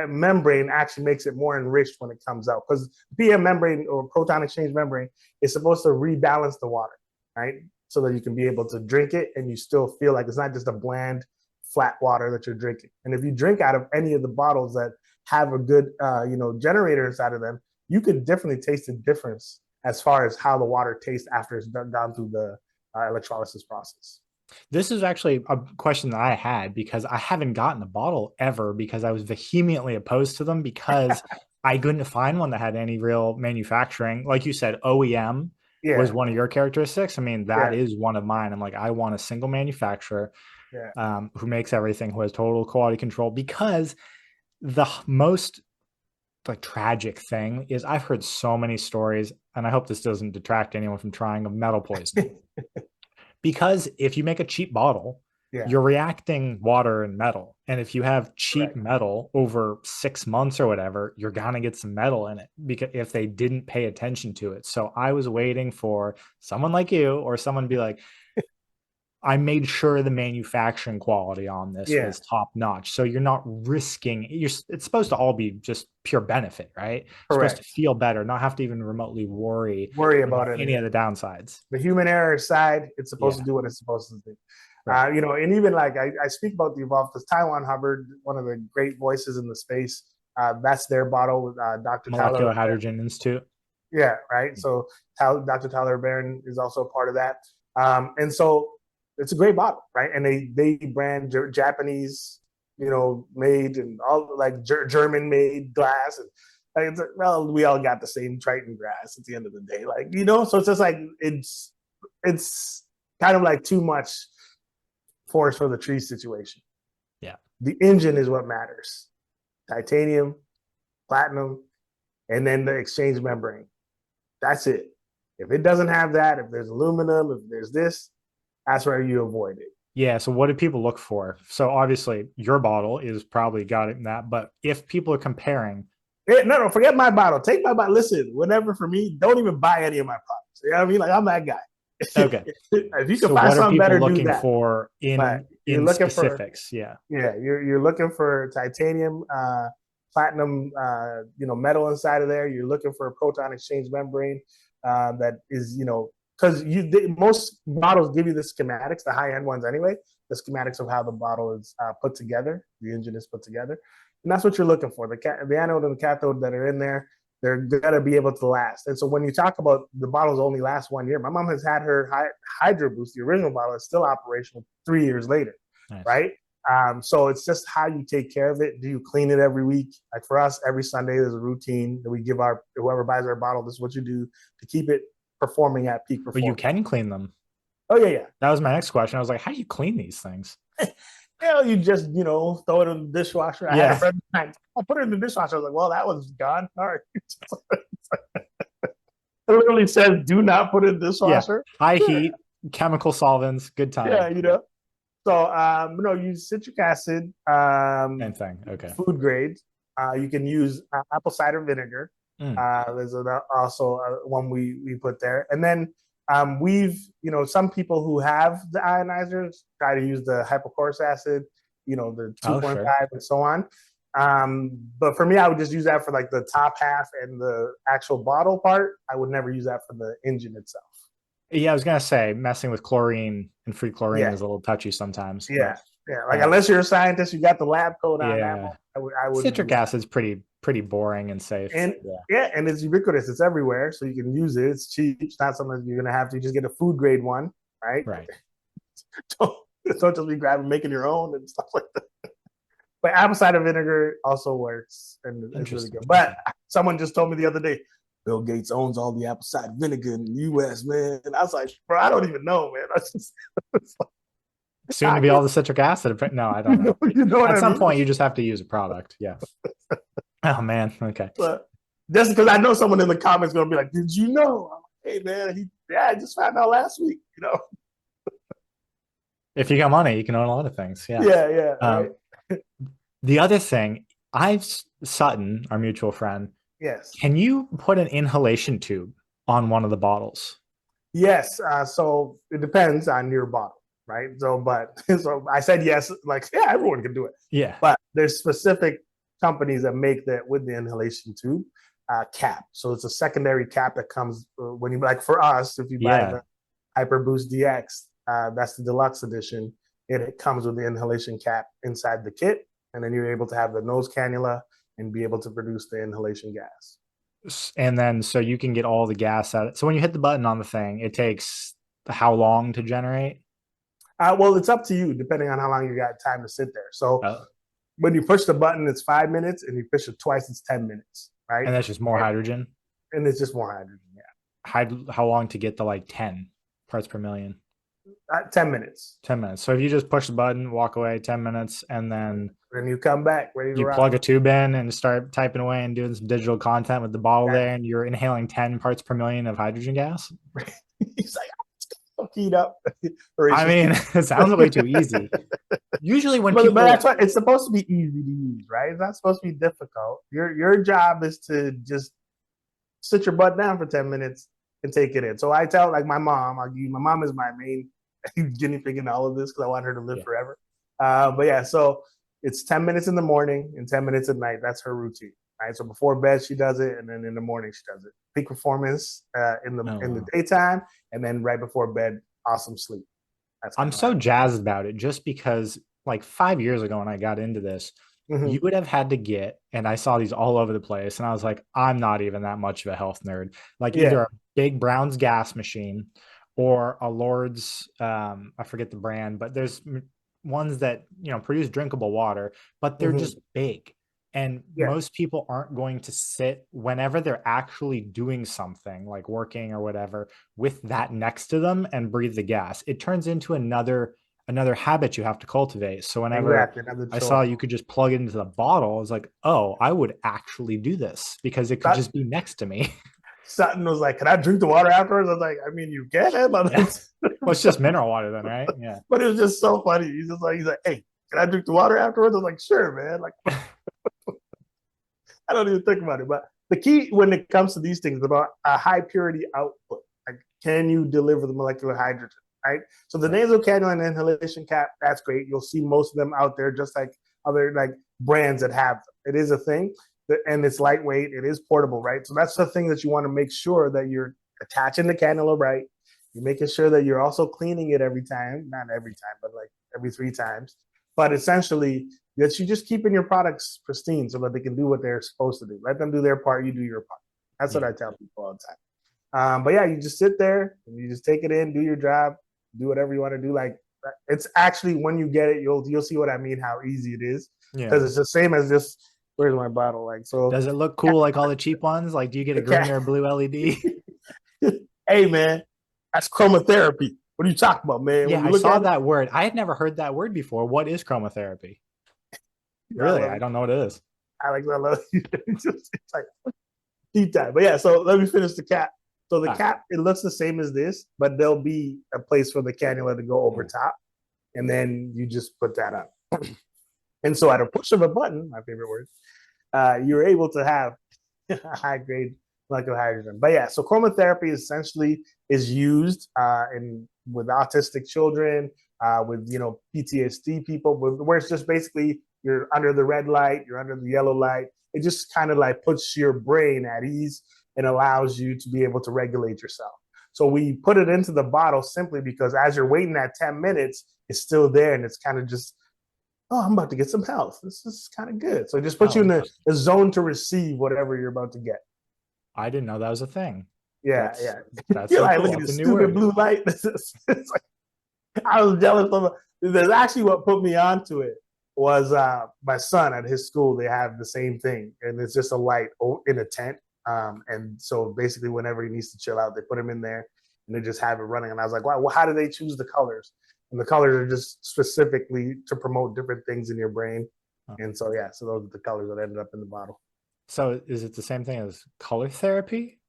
membrane actually makes it more enriched when it comes out, because PM membrane, or proton exchange membrane, is supposed to rebalance the water, right? So that you can be able to drink it and you still feel like it's not just a bland, flat water that you're drinking. And if you drink out of any of the bottles that have a good, generator inside of them, you could definitely taste the difference as far as how the water tastes after it's gone through the electrolysis process. This is actually a question that I had, because I haven't gotten a bottle ever, because I was vehemently opposed to them, because I couldn't find one that had any real manufacturing. Like you said, OEM was one of your characteristics. I mean, that is one of mine. I'm like, I want a single manufacturer who makes everything, who has total quality control, because the most tragic thing is I've heard so many stories, and I hope this doesn't detract anyone from trying, of metal poisoning. Because if you make a cheap bottle, you're reacting water and metal. And if you have cheap metal over 6 months or whatever, you're going to get some metal in it, because if they didn't pay attention to it. So I was waiting for someone like you, or someone to be like, I made sure the manufacturing quality on this was top notch. So you're not risking, it's supposed to all be just pure benefit, right? You're supposed to feel better, not have to even remotely worry about any of the downsides. The human error aside, it's supposed to do what it's supposed to do. Right. And even like I speak about the Evolve because Taiwan Hubbard, one of the great voices in the space, that's their bottle with Dr. Molecular Tyler Hydrogen Institute. Yeah, right. So Dr. Tyler Barron is also a part of that. And so it's a great bottle, right? And they brand Japanese, made, and all like German made glass, and like, well, we all got the same Triton grass at the end of the day, like So it's just like it's kind of like too much forest for the trees situation. Yeah, the engine is what matters: titanium, platinum, and then the exchange membrane. That's it. If it doesn't have that, if there's aluminum, if there's this, that's where you avoid it. Yeah. So what do people look for? So obviously your bottle is probably got it in that, but if people are comparing, No, forget my bottle. Take my bottle. Listen, whatever for me, don't even buy any of my products. You know what I mean? Like I'm that guy. okay. If you can So find what are something people better, do looking that. for But you're in looking for specifics? Yeah. yeah, you're looking for titanium, platinum, metal inside of there. You're looking for a proton exchange membrane that is, because most bottles give you the schematics, the high end ones anyway, the schematics of how the bottle is put together, the engine is put together, and that's what you're looking for. The anode and the cathode that are in there, they're gonna be able to last. And so when you talk about the bottles only last 1 year, my mom has had her Hydro Boost, the original bottle, is still operational 3 years later, Nice. right? So it's just how you take care of it. Do you clean it every week? Like for us, every Sunday there's a routine that we give our whoever buys our bottle. This is what you do to keep it performing at peak But you performance. can clean them. Oh yeah. That was my next question. I was like, how do you clean these things? You just throw it in the dishwasher. I had a Yeah. friend. I put it in the dishwasher. I was like, well, that was gone. All right. It literally says, do not put it in the Yeah. dishwasher. High heat, chemical Yeah. solvents, good time. Yeah. So, use citric acid, Same thing. Okay. food grade. You can use apple cider vinegar. Mm. There's also one we put there. And then some people who have the ionizers try to use the hypochlorous acid, the Oh, 2.5 sure. and so on. But for me, I would just use that for like the top half and the actual bottle part. I would never use that for the engine itself. Yeah, I was gonna say messing with chlorine and free chlorine Yeah. is a little touchy sometimes, Yeah. but Yeah. Like unless you're a scientist, you got the lab coat on that yeah, one. I wouldn't citric use that. acid's pretty boring and safe. And Yeah, yeah, and it's ubiquitous. It's everywhere, so you can use it. It's cheap. It's not something you're gonna have to just get a food grade one, right? right. don't, don't just be grabbing making your own and stuff like that. But apple cider vinegar also works and it's really good. But someone just told me the other day, Bill Gates owns all the apple cider vinegar in the U.S., man. And I was like, bro, I don't even know, man. I just Soon to be all the citric acid. No, I don't know. you know what At I some mean? point, you just have to use a product. Yeah. Oh man. Okay. But just because I know someone in the comments gonna be like, "Did you know?" I'm like, hey man, I just found out last week. If you got money, you can own a lot of things. Yeah. Yeah, right. The other thing, Sutton, our mutual friend, Yes. can you put an inhalation tube on one of the bottles? Yes. So it depends on your bottle, right? So I said yes, like yeah, everyone can do it. Yeah. But there's specific companies that make that with the inhalation tube cap. So it's a secondary cap that comes when you like for us, if you buy the Hyper Boost DX, that's the deluxe edition. It comes with the inhalation cap inside the kit, and then you're able to have the nose cannula and be able to produce the inhalation gas. And then so you can get all the gas out. So when you hit the button on the thing, it takes how long to generate? Well, it's up to you, depending on how long you got time to sit there. So when you push the button, it's 5 minutes, and you push it twice, it's 10 minutes, right? And that's just more hydrogen? And it's just more hydrogen, yeah. How long to get to like 10 parts per million? 10 minutes. 10 minutes. So if you just push the button, walk away 10 minutes, and then you come back ready to you rock. plug a tube in and start typing away and doing some digital content with the bottle there, and you're inhaling 10 parts per million of hydrogen gas. He's like, I'm keyed up. I mean, it sounds way too easy. Usually when people, but that's why it's supposed to be easy to use, right? It's not supposed to be difficult. Your job is to just sit your butt down for 10 minutes and take it in. So I tell like my mom, my mom is my main guinea pig in all of this because I want her to live forever. But yeah, so it's 10 minutes in the morning and 10 minutes at night. That's her routine. Right. So before bed she does it, and then in the morning she does it. Peak performance in the daytime, and then right before bed, awesome sleep. I'm so jazzed about it just because like 5 years ago when I got into this, you would have had to get, and I saw these all over the place, and I was like, I'm not even that much of a health nerd. Like either a big Brown's gas machine or a Lord's, I forget the brand, but there's ones that, produce drinkable water, but they're just big. And most people aren't going to sit whenever they're actually doing something like working or whatever with that next to them and breathe the gas. It turns into another habit you have to cultivate. So whenever I saw you could just plug it into the bottle, I was like, oh, I would actually do this because it could just be next to me. Sutton was like, "Can I drink the water afterwards?" I was like, "I mean, you can." But, Yeah. Well, it's just mineral water then, right? Yeah. but it was just so funny. He's like, "Hey, can I drink the water afterwards?" I was like, "Sure, man." Like, I don't even think about it. But the key when it comes to these things is about a high purity output. Like, can you deliver the molecular hydrogen? Right. So the nasal cannula and inhalation cap, that's great. You'll see most of them out there, just like other like brands that have them. It is a thing, and it's lightweight. It is portable, right? So that's the thing that you want to make sure that you're attaching the cannula right. You're making sure that you're also cleaning it every time, not every time, but like every 3 times. But essentially, that you just keeping your products pristine so that they can do what they're supposed to do. Let them do their part, you do your part. That's what I tell people all the time. But yeah, you just sit there and you just take it in, do your job, do whatever you want to do. Like it's actually when you get it, you'll see what I mean, how easy it is. Because it's the same as just where's my bottle? Like so. Does it look cool like all the cheap ones? Like, do you get a green or a blue LED? Hey man, that's chromotherapy. What are you talking about, man? Yeah, I saw that word. I had never heard that word before. What is chromotherapy? Really, I don't know what it is. I love it. It's like deep dive. But yeah, so let me finish the cap. So the cap, it looks the same as this, but there'll be a place for the cannula to go over top, and then you just put that up. And so at a push of a button, my favorite word, you're able to have a high grade molecular hydrogen. But yeah, so chromotherapy essentially is used in with autistic children, with PTSD people, where it's just basically you're under the red light, you're under the yellow light. It just kind of like puts your brain at ease and allows you to be able to regulate yourself. So we put it into the bottle simply because as you're waiting that 10 minutes, it's still there and it's kind of just, oh, I'm about to get some health. This is kind of good. So it just puts you in a zone to receive whatever you're about to get. I didn't know that was a thing. Yeah, That's so like, cool. look at this stupid blue light. It's like, I was jealous of it. There's actually what put me onto it was my son at his school. They have the same thing, and it's just a light in a tent. And so basically, whenever he needs to chill out, they put him in there, and they just have it running. And I was like, wow, well, how do they choose the colors? And the colors are just specifically to promote different things in your brain. And so yeah, so those are the colors that ended up in the bottle. So is it the same thing as color therapy?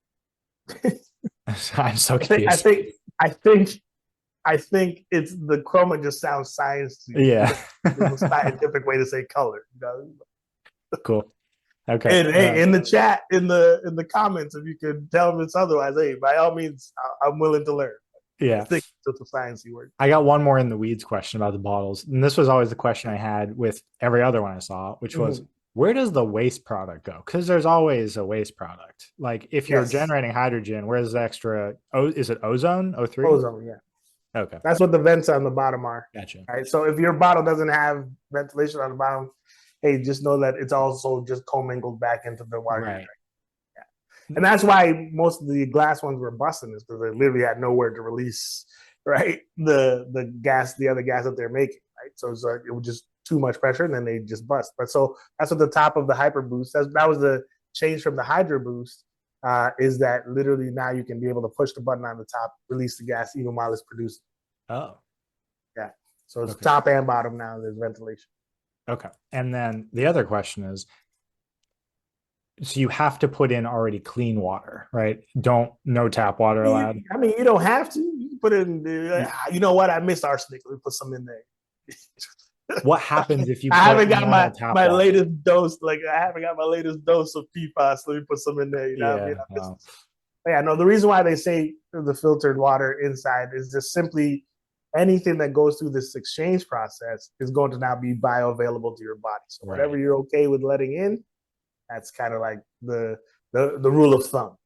I'm so confused. I think it's the chroma just sounds science. Yeah. It's a scientific way to say color. Cool. Okay. And hey, in the chat, in the comments, if you could tell them it's otherwise, hey, by all means, I'm willing to learn. Yeah. I think it's a sciencey word. I got one more in the weeds question about the bottles. And this was always the question I had with every other one I saw, which was, where does the waste product go? Because there's always a waste product. Like if you're generating hydrogen, where's the extra? Is it ozone? O3? Ozone, yeah. Okay. That's what the vents on the bottom are. Gotcha. All right. So if your bottle doesn't have ventilation on the bottom, hey, just know that it's also just commingled back into the water. Right. Yeah. And that's why most of the glass ones were busting, is because they literally had nowhere to release, right, the gas, the other gas that they're making, right? So it's like it was just too much pressure, and then they just bust. But so that's what the top of the Hyper Boost. That was the change from the Hydro Boost. Is that literally now you can be able to push the button on the top, release the gas even while it's producing. Oh. Yeah. So it's top and bottom now. There's ventilation. Okay. And then the other question is, so you have to put in already clean water, right? No tap water allowed. I mean, you don't have to. You can put it in. You know what? I missed arsenic. Let me put some in there. What happens if you? I haven't got my latest dose. Like I haven't got my latest dose of PFAS. Let me put some in there. You know what I mean? Wow. Yeah. No. The reason why they say the filtered water inside is just simply anything that goes through this exchange process is going to now be bioavailable to your body. So whatever you're okay with letting in, that's kind of like the rule of thumb.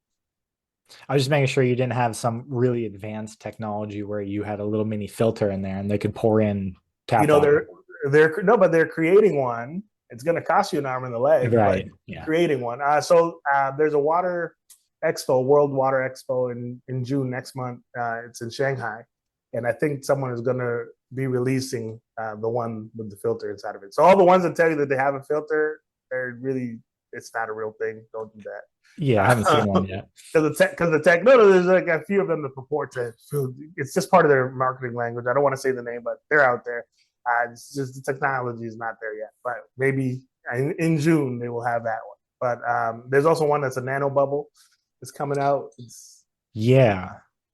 I was just making sure you didn't have some really advanced technology where you had a little mini filter in there and they could pour in tap water. They're creating one. It's going to cost you an arm and a leg, right? Yeah. Creating one. So there's a water expo, World Water Expo in June next month. It's in Shanghai, and I think someone is going to be releasing the one with the filter inside of it. So all the ones that tell you that they have a filter, it's not a real thing. Don't do that. Yeah, I haven't seen one yet. Because there's like a few of them that purport to. It's just part of their marketing language. I don't want to say the name, but they're out there. It's just the technology is not there yet. But maybe in June they will have that one. But there's also one that's a nano bubble. is coming out. Yeah.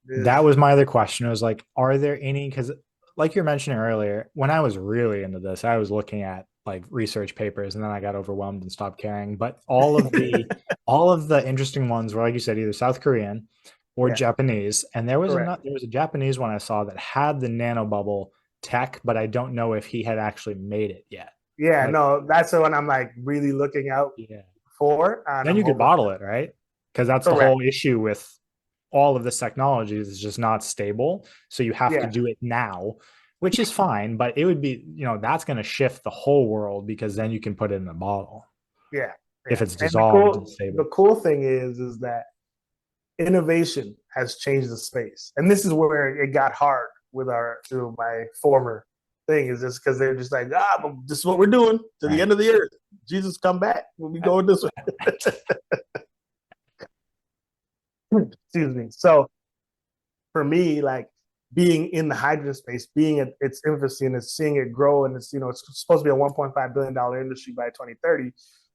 That Is was my other question. I was like, are there any, because like you were mentioning earlier, when I was really into this, I was looking at like research papers and then I got overwhelmed and stopped caring. But all of the interesting ones were, like you said, either South Korean or yeah, Japanese. And there was correct. there was a Japanese one I saw that had the nanobubble tech, but I don't know if he had actually made it yet. Yeah, Like, no, that's the one I'm like really looking out yeah. for, and Then I'm you could hoping. bottle it, right? Because that's the Correct. whole issue with all of this technology is just not stable. So you have to Yeah, do it now, which is fine, but it would be, that's going to shift the whole world because then you can put it in a bottle yeah, if yeah. it's And dissolved and the stable. cool thing is that innovation has changed the space, and this is where it got hard with my former thing is just because they're just like, but this is what we're doing to the Right. end of the earth. Jesus come back. We'll be going this way. Excuse me. So for me, like being in the hydrogen space, being at its infancy and it's seeing it grow, and it's supposed to be a $1.5 billion industry by 2030,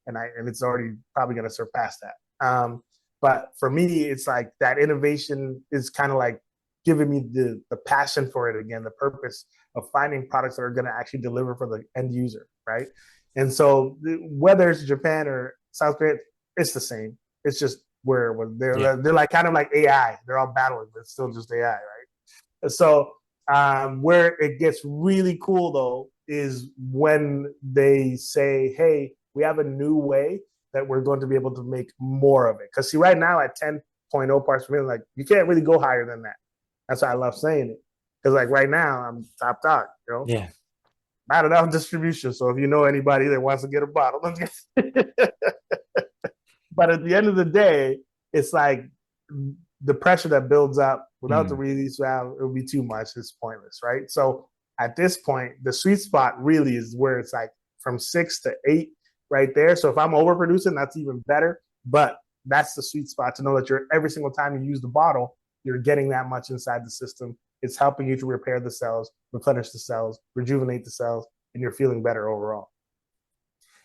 and it's already probably going to surpass that. But for me, it's like that innovation is kind of like giving me the passion for it again, the purpose of finding products that are going to actually deliver for the end user, right? And so whether it's Japan or South Korea, it's the same. It's just where Yeah. they're like kind of like AI. They're all battling, but it's still just AI, right? So where it gets really cool though is when they say, "Hey, we have a new way that we're going to be able to make more of it." Because see, right now at 10.0 parts per million, like you can't really go higher than that. That's why I love saying it. Because like right now, I'm top dog. Yeah. Not enough distribution. So if you know anybody that wants to get a bottle, but at the end of the day, it's like the pressure that builds up without the Mm. release valve, it would be too much. It's pointless, right? So at this point, the sweet spot really is where it's like from 6 to 8 right there. So if I'm overproducing, that's even better. But that's the sweet spot to know that you're every single time you use the bottle, you're getting that much inside the system. It's helping you to repair the cells, replenish the cells, rejuvenate the cells, and you're feeling better overall.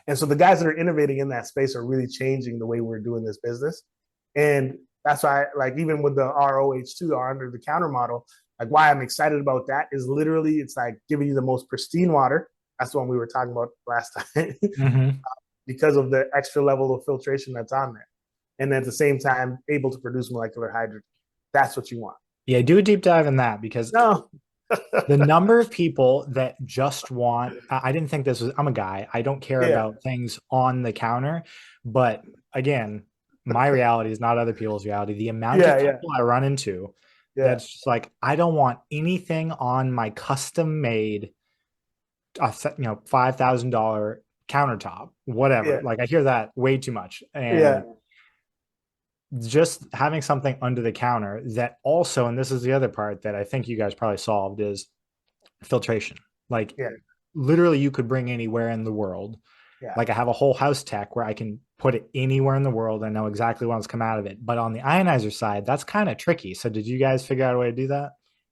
And so the guys that are innovating in that space are really changing the way we're doing this business. And that's why, like, even with the ROH2, our under the counter model, like, why I'm excited about that is literally it's like giving you the most pristine water. That's the one we were talking about last time Mm-hmm. because of the extra level of filtration that's on there. And at the same time, able to produce molecular hydrogen. That's what you want. Yeah. Do a deep dive in that because No. the number of people that just want, I didn't think this was, I'm a guy, I don't care Yeah. about things on the counter. But again, my reality is not other people's reality. The amount of Yeah. Yeah. people I run into Yeah. that's just like, I don't want anything on my custom made, $5,000 countertop, whatever. Yeah. Like I hear that way too much. Yeah. And just having something under the counter that also, and this is the other part that I think you guys probably solved, is filtration. Like Yeah. literally you could bring anywhere in the world. Yeah. Like I have a whole house tech where I can put it anywhere in the world. I know exactly what's come out of it. But on the ionizer side, that's kind of tricky. So did you guys figure out a way to do that?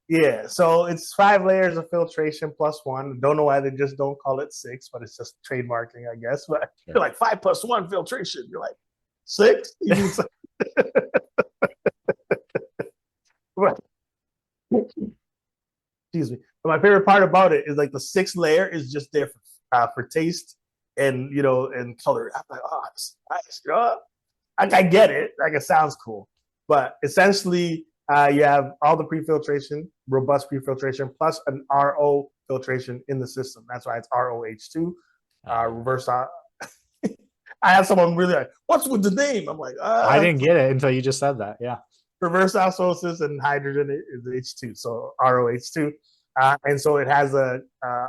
Yeah, so it's 5 layers of filtration plus one. Don't know why they just don't call it six, but it's just trademarking, I guess. But Sure. you're like 5 plus 1 filtration. You're like six. You mean excuse me. But my favorite part about it is like the sixth layer is just there for taste and and color. I'm like, oh, it's nice. Like I get it. Like it sounds cool, but essentially, you have all the pre-filtration, robust pre-filtration, plus an RO filtration in the system. That's why it's ROH2. Reverse. I have someone really like, what's with the name? I'm like, I didn't get it until you just said that. Yeah. reverse osmosis and hydrogen is H2, so ROH2. And so it has a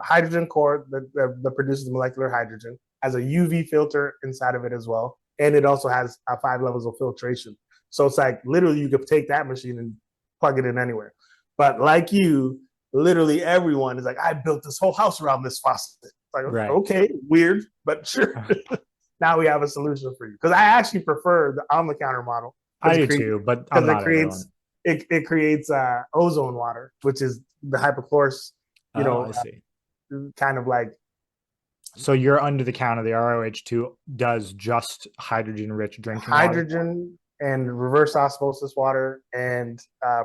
hydrogen core that produces molecular hydrogen, has a UV filter inside of it as well, and it also has 5 levels of filtration. So it's like literally you could take that machine and plug it in anywhere. But like you, literally everyone is like, I built this whole house around this faucet. Like, Right. okay, weird, but sure. Now we have a solution for you. Because I actually prefer the on the counter model I because do too, but I'm it not creates everyone. it creates ozone water, which is the hypochlorous, you Oh, know, I see. kind of like So you're under the counter. The ROH2 does just hydrogen rich drinking water. hydrogen and reverse osmosis water, and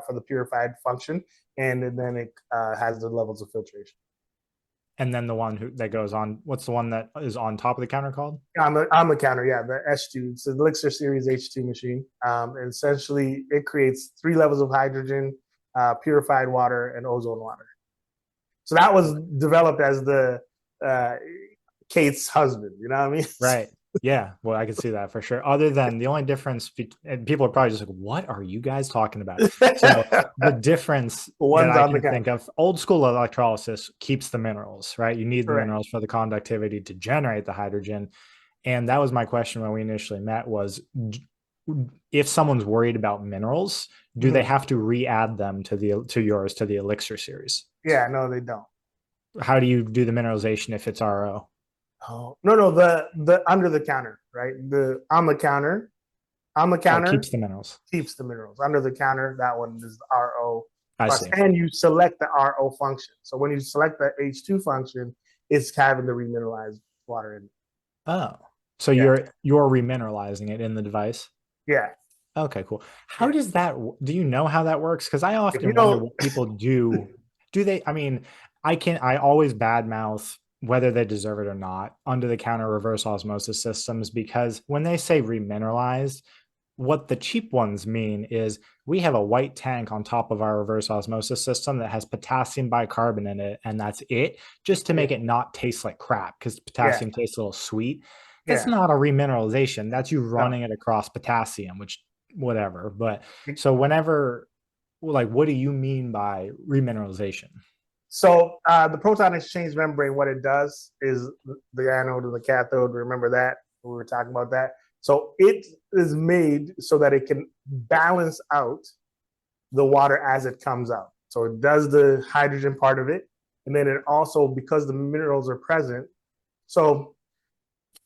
for the purified function, and then it has the levels of filtration. And then the one that goes on, what's the one that is on top of the counter called? On the counter, yeah, the S2. It's the Elixir Series H2 machine. And essentially, it creates 3 levels of hydrogen, purified water, and ozone water. So that was developed as the uh, Kate's husband. You know what I mean? Right. Yeah. Well, I can see that for sure. Other than the only difference, and people are probably just like, what are you guys talking about? So the difference that One's I on the can counter. think of, old school electrolysis keeps the minerals, right? You need the Correct. minerals for the conductivity to generate the hydrogen. And that was my question when we initially met was, if someone's worried about minerals, do they Mm-hmm. have to re-add them to the Elixir series? Yeah, no, they don't. How do you do the mineralization if it's RO? Oh no, the under the counter, right? The on the Oh, it counter keeps the minerals. keeps the minerals. Under the counter, that one is the RO I plus, see. and you select the RO function. So when you select the H2 function, it's having the remineralized water in it. Oh, so Yeah, you're remineralizing it in the device. yeah, Okay, cool. How yeah. does that, do you know how that works? Because I If you often wonder don't, what people do. Do they, I mean, I always badmouth whether they deserve it or not under the counter reverse osmosis systems because when they say remineralized, what the cheap ones mean is we have a white tank on top of our reverse osmosis system that has potassium bicarbonate in it, and that's it, just to yeah, make it not taste like crap because yeah, potassium tastes a little sweet. That's yeah. not a remineralization. That's you No. running it across potassium, which whatever. But so whenever, like, what do you mean by remineralization? So the proton exchange membrane, what it does is the anode and the cathode. Remember that we were talking about that. So it is made so that it can balance out the water as it comes out. So it does the hydrogen part of it, and then it also, because the minerals are present. So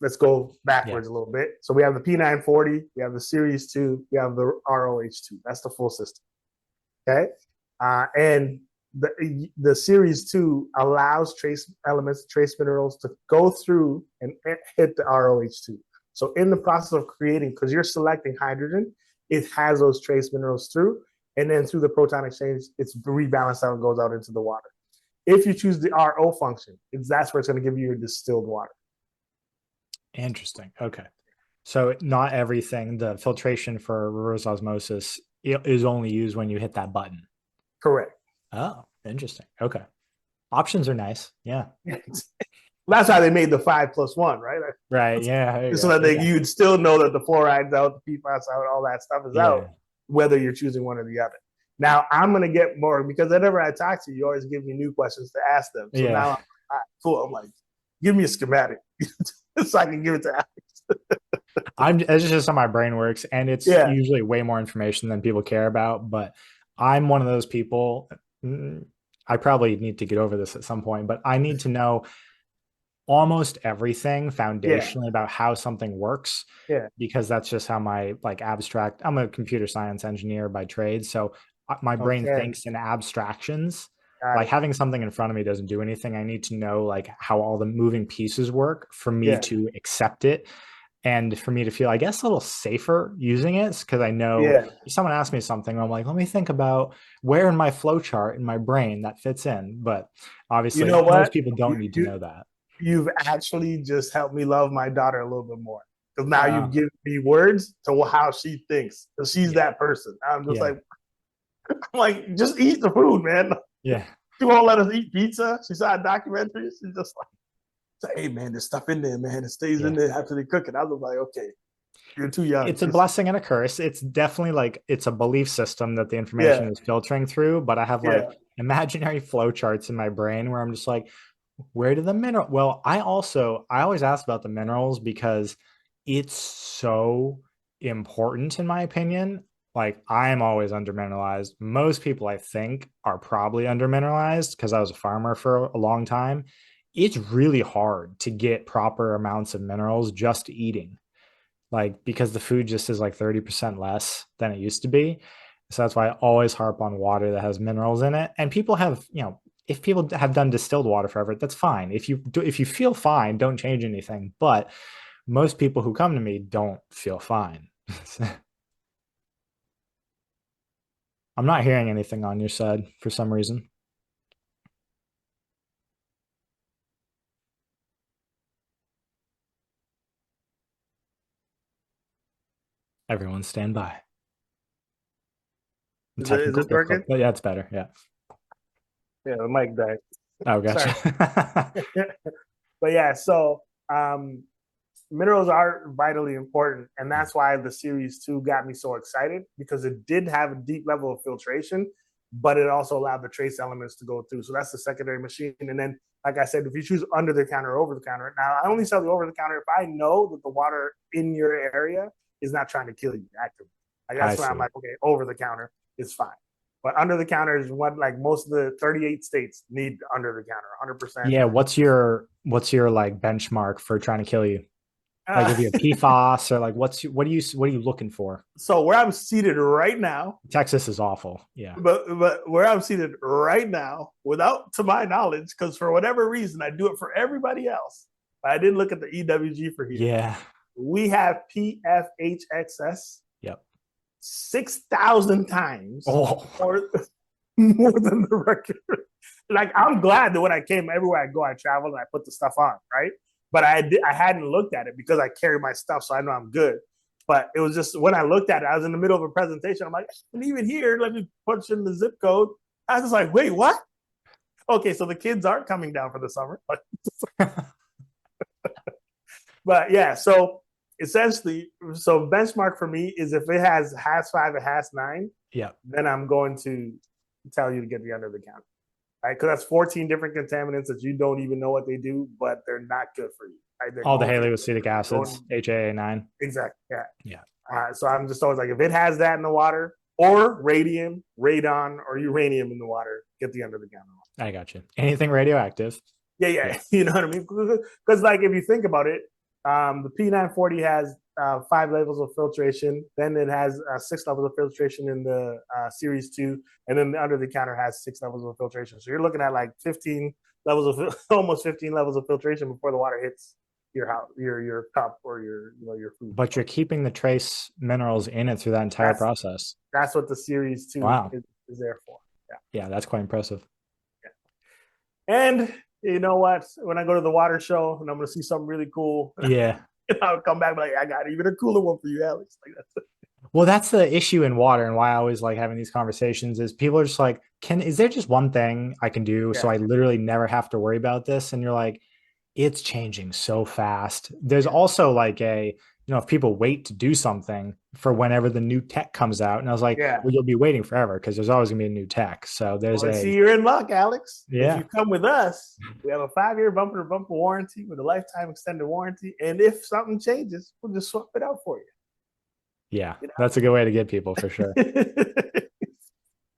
let's go Yeah. backwards a little bit. So we have the P940, we have the Series 2, we have the ROH2. That's the full system. Okay. And the Series 2 allows trace elements, trace minerals to go through and hit the ROH2. So in the process of creating, because you're selecting hydrogen, it has those trace minerals through, and then through the proton exchange, it's rebalanced out and goes out into the water. If you choose the RO function, that's where it's going to give you your distilled water. Interesting. Okay. So not everything, the filtration for reverse osmosis is only used when you hit that button. Correct. Oh, interesting. Okay. Options are nice. Yeah. That's how they made the 5+1, right? Right. Yeah. There you So go. that Yeah. you'd still know that the fluoride's out, the PFAS out, all that stuff is out, Yeah. whether you're choosing one or the other. Now I'm gonna get more because whenever I talk to you, you always give me new questions to ask them. So Yeah. now cool. I'm like, give me a schematic so I can give it to Alex. It's just how my brain works, and it's Yeah, usually way more information than people care about. But I'm one of those people. I probably need to get over this at some point, but I need to know almost everything yeah, foundationally about how something works yeah. because that's just how my like abstract, I'm a computer science engineer by trade, so my brain Okay, thinks in abstractions. got Like it. having something in front of me doesn't do anything. I need to know like how all the moving pieces work for me Yeah, to accept it and for me to feel, I guess, a little safer using it because I know yeah. if someone asks me something, I'm like, let me think about where in my flow chart in my brain that fits in. But You obviously know most what? people don't You, need to you know that. you've actually just helped me love my daughter a little bit more because now you've uh, given me words to how she thinks. Because she's yeah. that person. I'm just Yeah. like, I'm like, just eat the food, man. Yeah. She won't let us eat pizza. She saw a documentary. She's just like, hey, man, there's stuff in there, man. It stays in Yeah. there after they cook it. I was like, okay, you're too young. It's a blessing and a curse. It's definitely like it's a belief system that the information Yeah, is filtering through, but I have like yeah, imaginary flow charts in my brain where I'm just like, where do the mineral? Well, I always ask about the minerals because it's so important in my opinion. Like I'm always under mineralized. Most people I think are probably under mineralized because I was a farmer for a long time. It's really hard to get proper amounts of minerals just eating, like because the food just is like 30% less than it used to be. So that's why I always harp on water that has minerals in it. And people have, if people have done distilled water forever, that's fine. If you feel fine, don't change anything. But most people who come to me don't feel fine. I'm not hearing anything on your side for some reason. Everyone stand by. Is Technical this working? difficulty. Oh, yeah, it's better. Yeah. Yeah, the mic died. Oh, Sorry. gotcha. But yeah, so minerals are vitally important, and that's why the series 2 got me so excited, because it did have a deep level of filtration, but it also allowed the trace elements to go through. So that's the secondary machine. And then, like I said, if you choose under the counter or over the counter, now I only sell the over the counter if I know that the water in your area is not trying to kill you actively. Like I that's why I'm see. like, okay, over the counter is fine. But under the counter is what, like, most of the 38 states need under the counter 100%. Yeah, what's your like benchmark for trying to kill you? Like if you have PFAS or like what are you looking for? So where I'm seated right now, Texas is awful. Yeah. but where I'm seated right now, without, to my knowledge, because for whatever reason I do it for everybody else, but I didn't look at the EWG for here. Yeah. We have PFHXS Yep. 6,000 times Oh. more, more than the record. Like, I'm glad that when I came, everywhere I go, I travel and I put the stuff on, right? But I hadn't looked at it because I carry my stuff, so I know I'm good. But it was just when I looked at it, I was in the middle of a presentation. I'm like, and even here, let me punch in the zip code. I was just like, wait, what? Okay, so the kids aren't coming down for the summer. But yeah, so essentially, so benchmark for me is if it has #5 and #9, Yeah. then I'm going to tell you to get the under the counter, right? Because that's 14 different contaminants that you don't even know what they do, but they're not good for you. Right? They're All the going to halloacetic acids, going HAA9. exactly, yeah. Yeah. So I'm just always like, if it has that in the water, or radium, radon, or uranium in the water, get the under the counter. I got you. Anything radioactive. Yeah, Yeah. yeah. You know what I mean? Because, like, if you think about it, the P940 has 5 levels of filtration. Then it has 6 levels of filtration in the Series 2. And then the under the counter has 6 levels of filtration. So you're looking at like 15 levels of, almost 15 levels of filtration before the water hits your house, your cup, or your food. But you're keeping the trace minerals in it through that entire That's process. that's what the Series 2 Wow. is there for. Yeah. Yeah, that's quite impressive. And you know what? When I go to the water show and I'm going to see something really cool, Yeah. I'll come back like, I got even a cooler one for you, Alex. Like, that's Well, that's the issue in water, and why I always like having these conversations is people are just like, is there just one thing I can do so yeah, I literally never have to worry about this? And you're like, it's changing so fast. There's yeah, also like if people wait to do something for whenever the new tech comes out, and I was like, yeah. well, you'll be waiting forever because there's always gonna be a new tech. So there's Well, see, you're in luck, Alex. If yeah, you come with us, we have a 5-year bumper to bumper warranty with a lifetime extended warranty. And if something changes, we'll just swap it out for you. yeah, You that's a good way to get people for sure. know?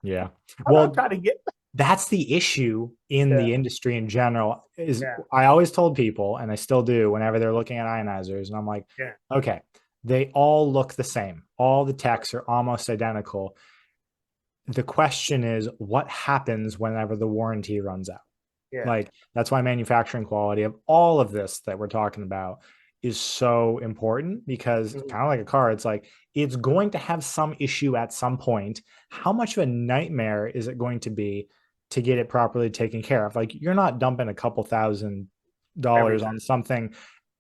Yeah. I'm not Well, trying to get. that's the issue in Yeah, the industry in general is yeah, I always told people, and I still do whenever they're looking at ionizers, and I'm like, yeah. okay, they all look the same. All the techs are almost identical. The question is what happens whenever the warranty runs out? Yeah. Like that's why manufacturing quality of all of this that we're talking about is so important, because Mhm. kind of like a car, it's like it's going to have some issue at some point. How much of a nightmare is it going to be to get it properly taken care of? Like you're not dumping a couple Every $1,000s time. on something.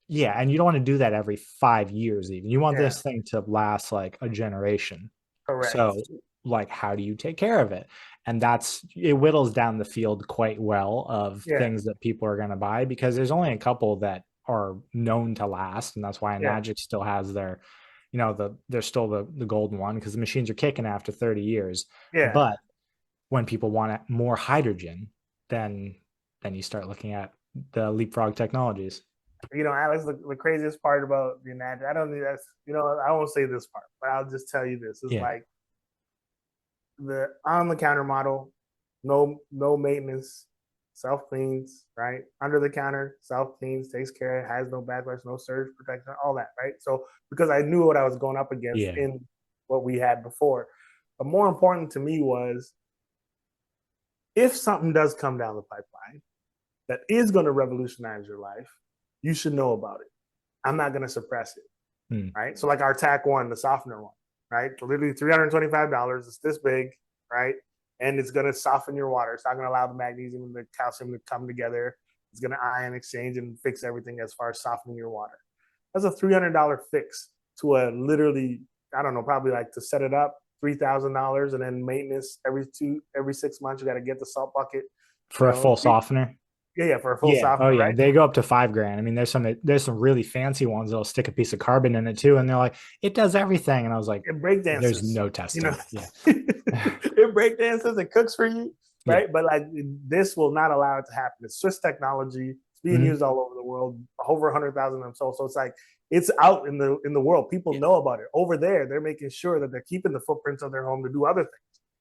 Yeah, and you don't want to do that every 5 years even. You want Yeah, this thing to last like a generation. correct. So, like, how do you take care of it? And it whittles down the field quite well of Yeah, things that people are going to buy, because there's only a couple that are known to last. And that's why yeah, Magic still has they're still the golden one, because the machines are kicking after 30 years. yeah. But when people want more hydrogen, then you start looking at the leapfrog technologies. Alex, the craziest part about the analogy, I don't think that's, I won't say this part, but I'll just tell you this. It's Yeah. like the on the counter model, no maintenance, self cleans, right? Under the counter, self cleans, takes care, has no backlash, no surge protection, all that, right? So because I knew what I was going up against Yeah. in what we had before. But more important to me was, if something does come down the pipeline that is going to revolutionize your life, you should know about it. I'm not going to suppress it, Hmm. right? So like our TAC one, the softener one, right? Literally $325. It's this big, right? And it's going to soften your water. It's not going to allow the magnesium and the calcium to come together. It's going to ion exchange and fix everything as far as softening your water. That's a $300 fix to a literally, I don't know, probably like to set it up, $3,000, and then maintenance every 6 months. You got to get the salt bucket, For a full softener. yeah, for a full Yeah. Oh softener, yeah. right? They go up to $5,000. I mean, there's some really fancy ones that'll stick a piece of carbon in it too. And they're like, it does everything. And I was like, It break there's dances, no you know. testing. Yeah. It break dances, it cooks for you, Yeah. right? But like this will not allow it to happen. It's Swiss technology. It's being used all over the world, over 100,000 of them sold. So it's like it's out in the world. People know about it. Over there, they're making sure that they're keeping the footprints of their home to do other things.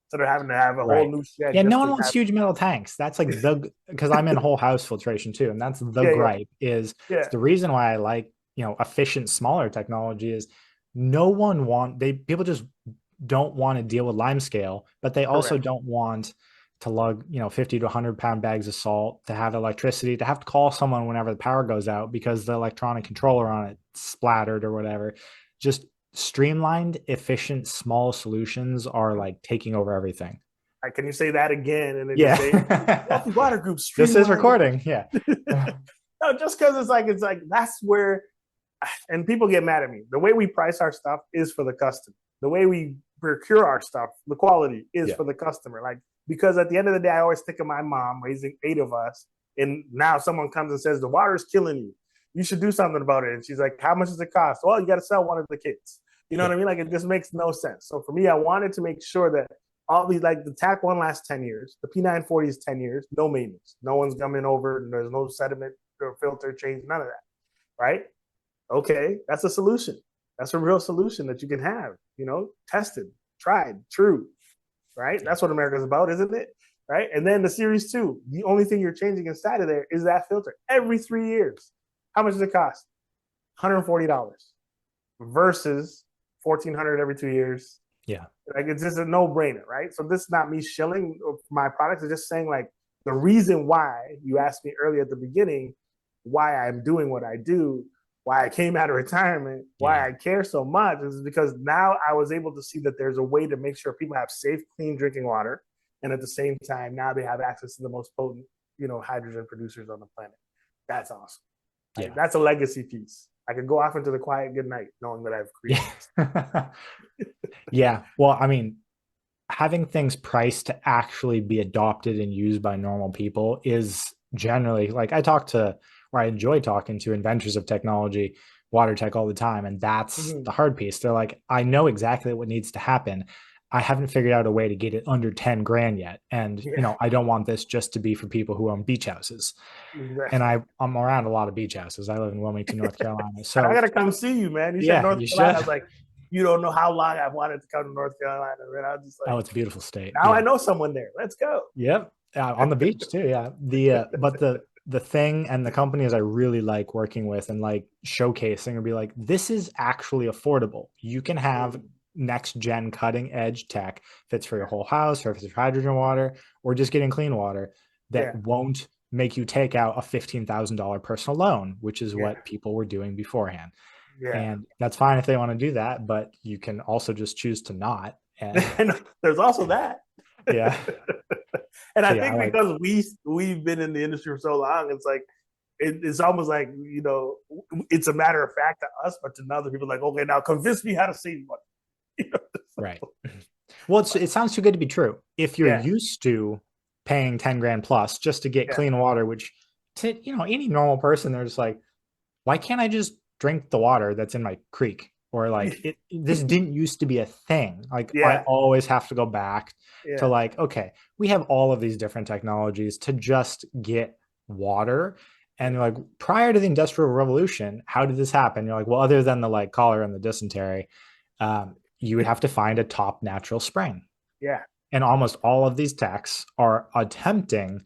So they're having to have a whole Right. new shed. Yeah, Just no one to wants have, huge metal tanks. That's like because I'm in whole house filtration too, and that's the yeah, gripe is yeah, the reason why I like, efficient smaller technology is no one people just don't want to deal with lime scale, but they also correct. don't want to lug, 50 to 100-pound bags of salt, to have electricity, to have to call someone whenever the power goes out because the electronic controller on it splattered or whatever. Just streamlined, efficient, small solutions are like taking over everything. Can you say that again? And then just say Yeah. Wealthy Water Group This is streamlined. recording. Yeah. No, just because it's like that's where, and people get mad at me. The way we price our stuff is for the customer. The way we procure our stuff, the quality is Yeah. for the customer. Like, because at the end of the day, I always think of my mom raising 8 of us, and now someone comes and says the water's killing you. You should do something about it. And she's like, "How much does it cost?" Well, you got to sell one of the kids. You know Yeah. what I mean? Like, it just makes no sense. So for me, I wanted to make sure that all these, like the TAC one lasts 10 years, the P940 is 10 years, no maintenance, no one's coming over, there's no sediment or filter change, none of that, right? Okay, that's a solution. That's a real solution that you can have, tested, tried, true, right? That's what America's about, isn't it? Right? And then the series two, the only thing you're changing inside of there is that filter every 3 years. How much does it cost? $140 versus 1,400 every 2 years. Yeah. Like, it's just a no-brainer, right? So this is not me shilling my products. It's just saying, like, the reason why you asked me earlier at the beginning why I'm doing what I do, why I came out of retirement, why I care so much is because now I was able to see that there's a way to make sure people have safe, clean drinking water. And at the same time, now they have access to the most potent, hydrogen producers on the planet. That's awesome. Yeah. Like, that's a legacy piece. I could go off into the quiet good night knowing that I've created. Yeah. Yeah. Well, I mean, having things priced to actually be adopted and used by normal people is generally like I enjoy talking to inventors of technology, water tech all the time. And that's the hard piece. They're like, I know exactly what needs to happen. I haven't figured out a way to get it under 10 grand yet. And, I don't want this just to be for people who own beach houses. Exactly. And I'm around a lot of beach houses. I live in Wilmington, North Carolina. So I got to come see you, man. You said North Carolina. I was like, you don't know how long I've wanted to come to North Carolina. Man. I was just like, oh, it's a beautiful state. Now I know someone there. Let's go. Yep. On the beach too. Yeah. But the thing and the companies I really like working with and like showcasing and be like, this is actually affordable. You can have next gen cutting edge tech fits for your whole house, or if it's hydrogen water, or just getting clean water that won't make you take out a $15,000 personal loan, which is what people were doing beforehand. Yeah. And that's fine if they want to do that, but you can also just choose to not. And there's also that. Yeah. And I think because we've been in the industry for so long, it's like it's almost like, it's a matter of fact to us, but to other people, like, okay, now convince me how to save money. Right. Well, it sounds too good to be true. If you're used to paying 10 grand plus just to get clean water, which to any normal person, they're just like, why can't I just drink the water that's in my creek? Or like this didn't used to be a thing. Like I always have to go back to like, okay, we have all of these different technologies to just get water. And like prior to the Industrial Revolution, how did this happen? You're like, well, other than the like cholera and the dysentery, you would have to find a top natural spring. Yeah. And almost all of these techs are attempting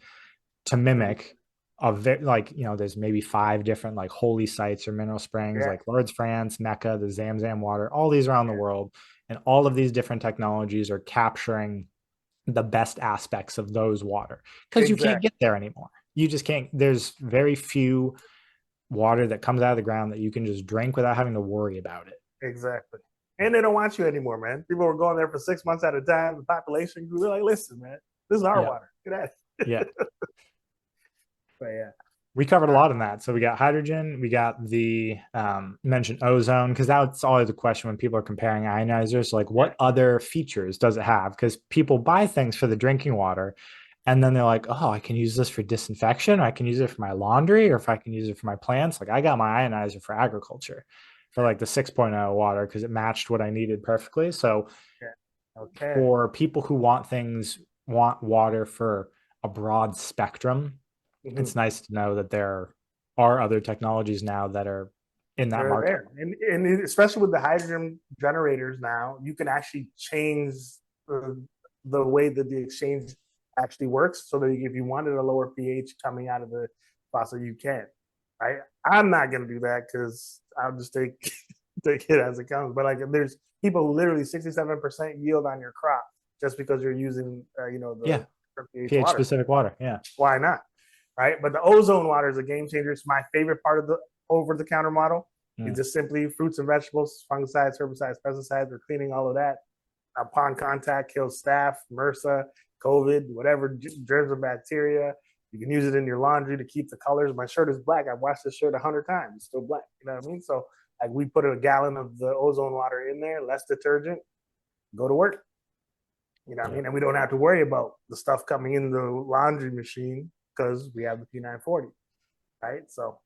to mimic there's maybe 5 different like holy sites or mineral springs, like Lourdes, France, Mecca, the Zamzam water, all these around the world. And all of these different technologies are capturing the best aspects of those water because you can't get there anymore. You just can't. There's very few water that comes out of the ground that you can just drink without having to worry about it. Exactly. And they don't want you anymore, man. People were going there for 6 months at a time. The population grew. They're like, listen, man, this is our Yeah. water. Get out. Yeah. But yeah, We covered a lot in that. So we got hydrogen, we got the mentioned ozone, because that's always the question when people are comparing ionizers, like yeah, what other features does it have? Because people buy things for the drinking water and then they're like, oh, I can use this for disinfection, I can use it for my laundry, or if I can use it for my plants. Like I got my ionizer for agriculture for like the 6.0 water because it matched what I needed perfectly. So yeah. Okay. for people who want water for a broad spectrum, Mm-hmm. it's nice to know that there are other technologies now that are in that They're market. there, and especially with the hydrogen generators now, you can actually change the way that the exchange actually works. So that if you wanted a lower pH coming out of the faucet, you can. Right? I'm not gonna do that because I'll just take take it as it comes. But like, there's people who literally 67% yield on your crop just because you're using, the Yeah, pH pH water. specific water. Yeah. Why not? Right? But the ozone water is a game changer. It's my favorite part of the over the counter model. Mm. It's just simply fruits and vegetables, fungicides, herbicides, pesticides. We're cleaning all of that. Upon contact, kills staph, MRSA, COVID, whatever germs and bacteria. You can use it in your laundry to keep the colors. My shirt is black. I've washed this shirt 100 times. It's still black. You know what I mean? So like we put a gallon of the ozone water in there, less detergent, go to work. You know what I Yeah. mean? And we don't have to worry about the stuff coming in the laundry machine because we have the P940, right? So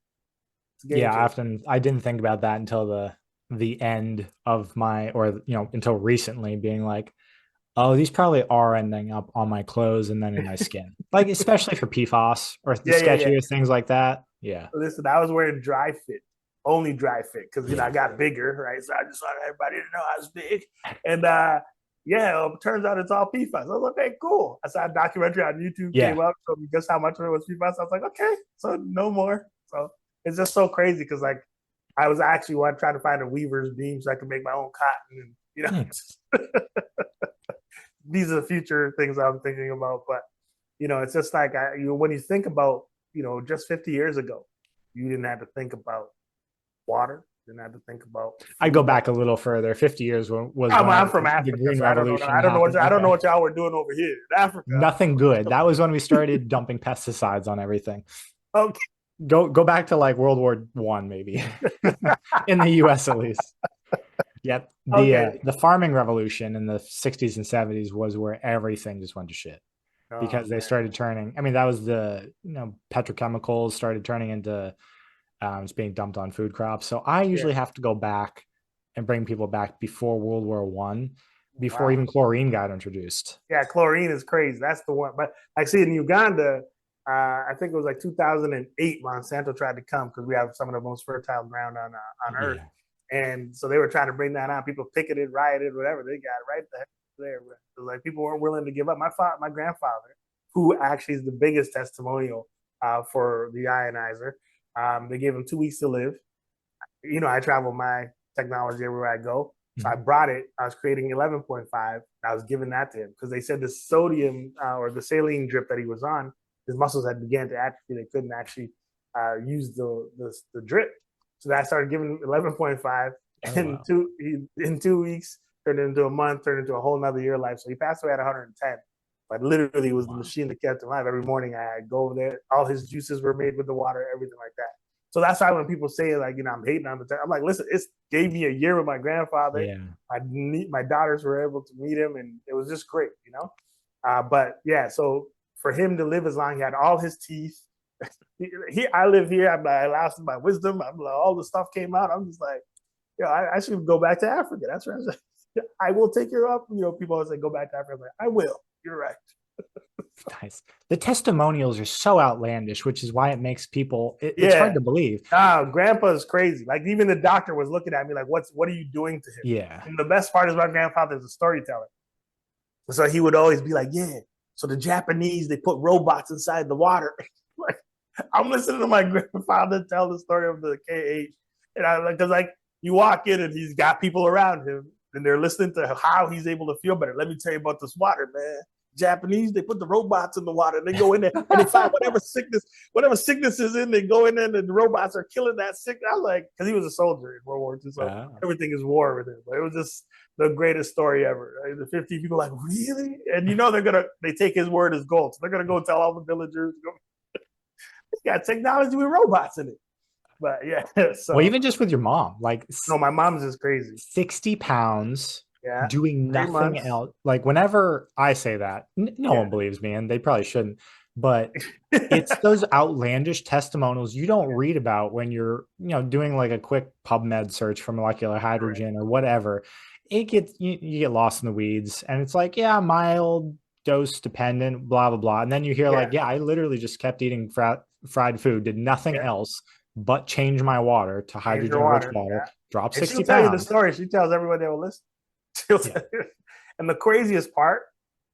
it's a game Yeah, changer. often I didn't think about that until the end of my, or until recently, being like, oh, these probably are ending up on my clothes and then in my skin. Like especially for PFAS or the Yeah, yeah, yeah. sketchier things like that. Yeah. Listen, I was wearing dry fit, only dry fit, because I Yeah. got bigger, right? So I just wanted everybody to know I was big. And yeah, it turns out it's all PFAS. I was like, okay, cool. I saw a documentary on YouTube Yeah. came up, so guess how much of it was PFAS? I was like, okay, so no more. So it's just so crazy because like I was actually trying to find a weaver's beam so I could make my own cotton, and Hmm. these are the future things I'm thinking about. But it's just like when you think about just 50 years ago, you didn't have to think about water, didn't have to think about I go food. back a little further. 50 years was I'm whenever from the Africa, Green so I don't know. Revolution I don't know what happened. I don't know Okay. what y'all were doing over here in Africa. Nothing good. That was when we started dumping pesticides on everything. Okay, Go back to like World War I, maybe. In the US at least. Yep. okay. The farming revolution in the 60s and 70s was where everything just went to shit Oh because they man, started turning. I mean, that was the petrochemicals started turning into it's being dumped on food crops. So I yeah. usually have to go back and bring people back before World War I, before Wow. even chlorine got introduced. Yeah, chlorine is crazy. That's the one. But I see in Uganda, I think it was like 2008. Monsanto tried to come because we have some of the most fertile ground on Earth, Yeah. and so they were trying to bring that on. People picketed, rioted, whatever. They got right there. Like people weren't willing to give up. My grandfather, who actually is the biggest testimonial for the ionizer, they gave him 2 weeks to live. I travel my technology everywhere I go. So I Mhm. brought it. I was creating 11.5. I was giving that to him because they said the sodium or the saline drip that he was on, his muscles had began to atrophy. They couldn't actually use the drip. So I started giving 11.5, Oh and wow. in 2 weeks turned into a month, turned into a whole nother year of life. So he passed away at 110. But literally, it was the Wow. machine that kept him alive. Every morning, I'd go over there. All his juices were made with the water, everything like that. So that's why when people say like, I'm hating on the, I'm like, listen, it gave me a year with my grandfather. Yeah. My daughters were able to meet him, and it was just great. But yeah, so for him to live as long, he had all his teeth. I live here. I lost my wisdom. All the stuff came out. I'm just like, I should go back to Africa. That's right. I will take you up. People always say go back to Africa. I'm like, I will. You're right. Nice. The testimonials are so outlandish, which is why it makes people it's hard Yeah. to believe. Grandpa's crazy. Like even the doctor was looking at me like, what are you doing to him? Yeah. And the best part is my grandfather is a storyteller. So he would always be like, yeah. So the Japanese, they put robots inside the water. Like I'm listening to my grandfather tell the story of the KH. And I like, cause like you walk in and he's got people around him and they're listening to how he's able to feel better. Let me tell you about this water, man. Japanese, they put the robots in the water. They go in there and they find whatever sickness is in. They go in there and the robots are killing that sickness. I was like, because he was a soldier in World War II, so everything is war with him. But it was just the greatest story ever. Right? The 50 people like, really? And they take his word as gold. So they're gonna go tell all the villagers, we got technology with robots in it. But yeah, Well, so even just with your mom, like no, my mom's is crazy. 60 pounds Yeah, doing 3 months. nothing else. Like whenever I say that, no one believes me, and they probably shouldn't. But it's those outlandish testimonials you don't read about when you're, doing like a quick PubMed search for molecular hydrogen or whatever. It gets you get lost in the weeds, and it's like, yeah, mild dose dependent, blah blah blah, and then you hear like, yeah, I literally just kept eating fried food, did nothing else but change my water to hydrogen rich water, drop And 60 she'll tell you the pounds. story. She tells everyone they will listen. And the craziest part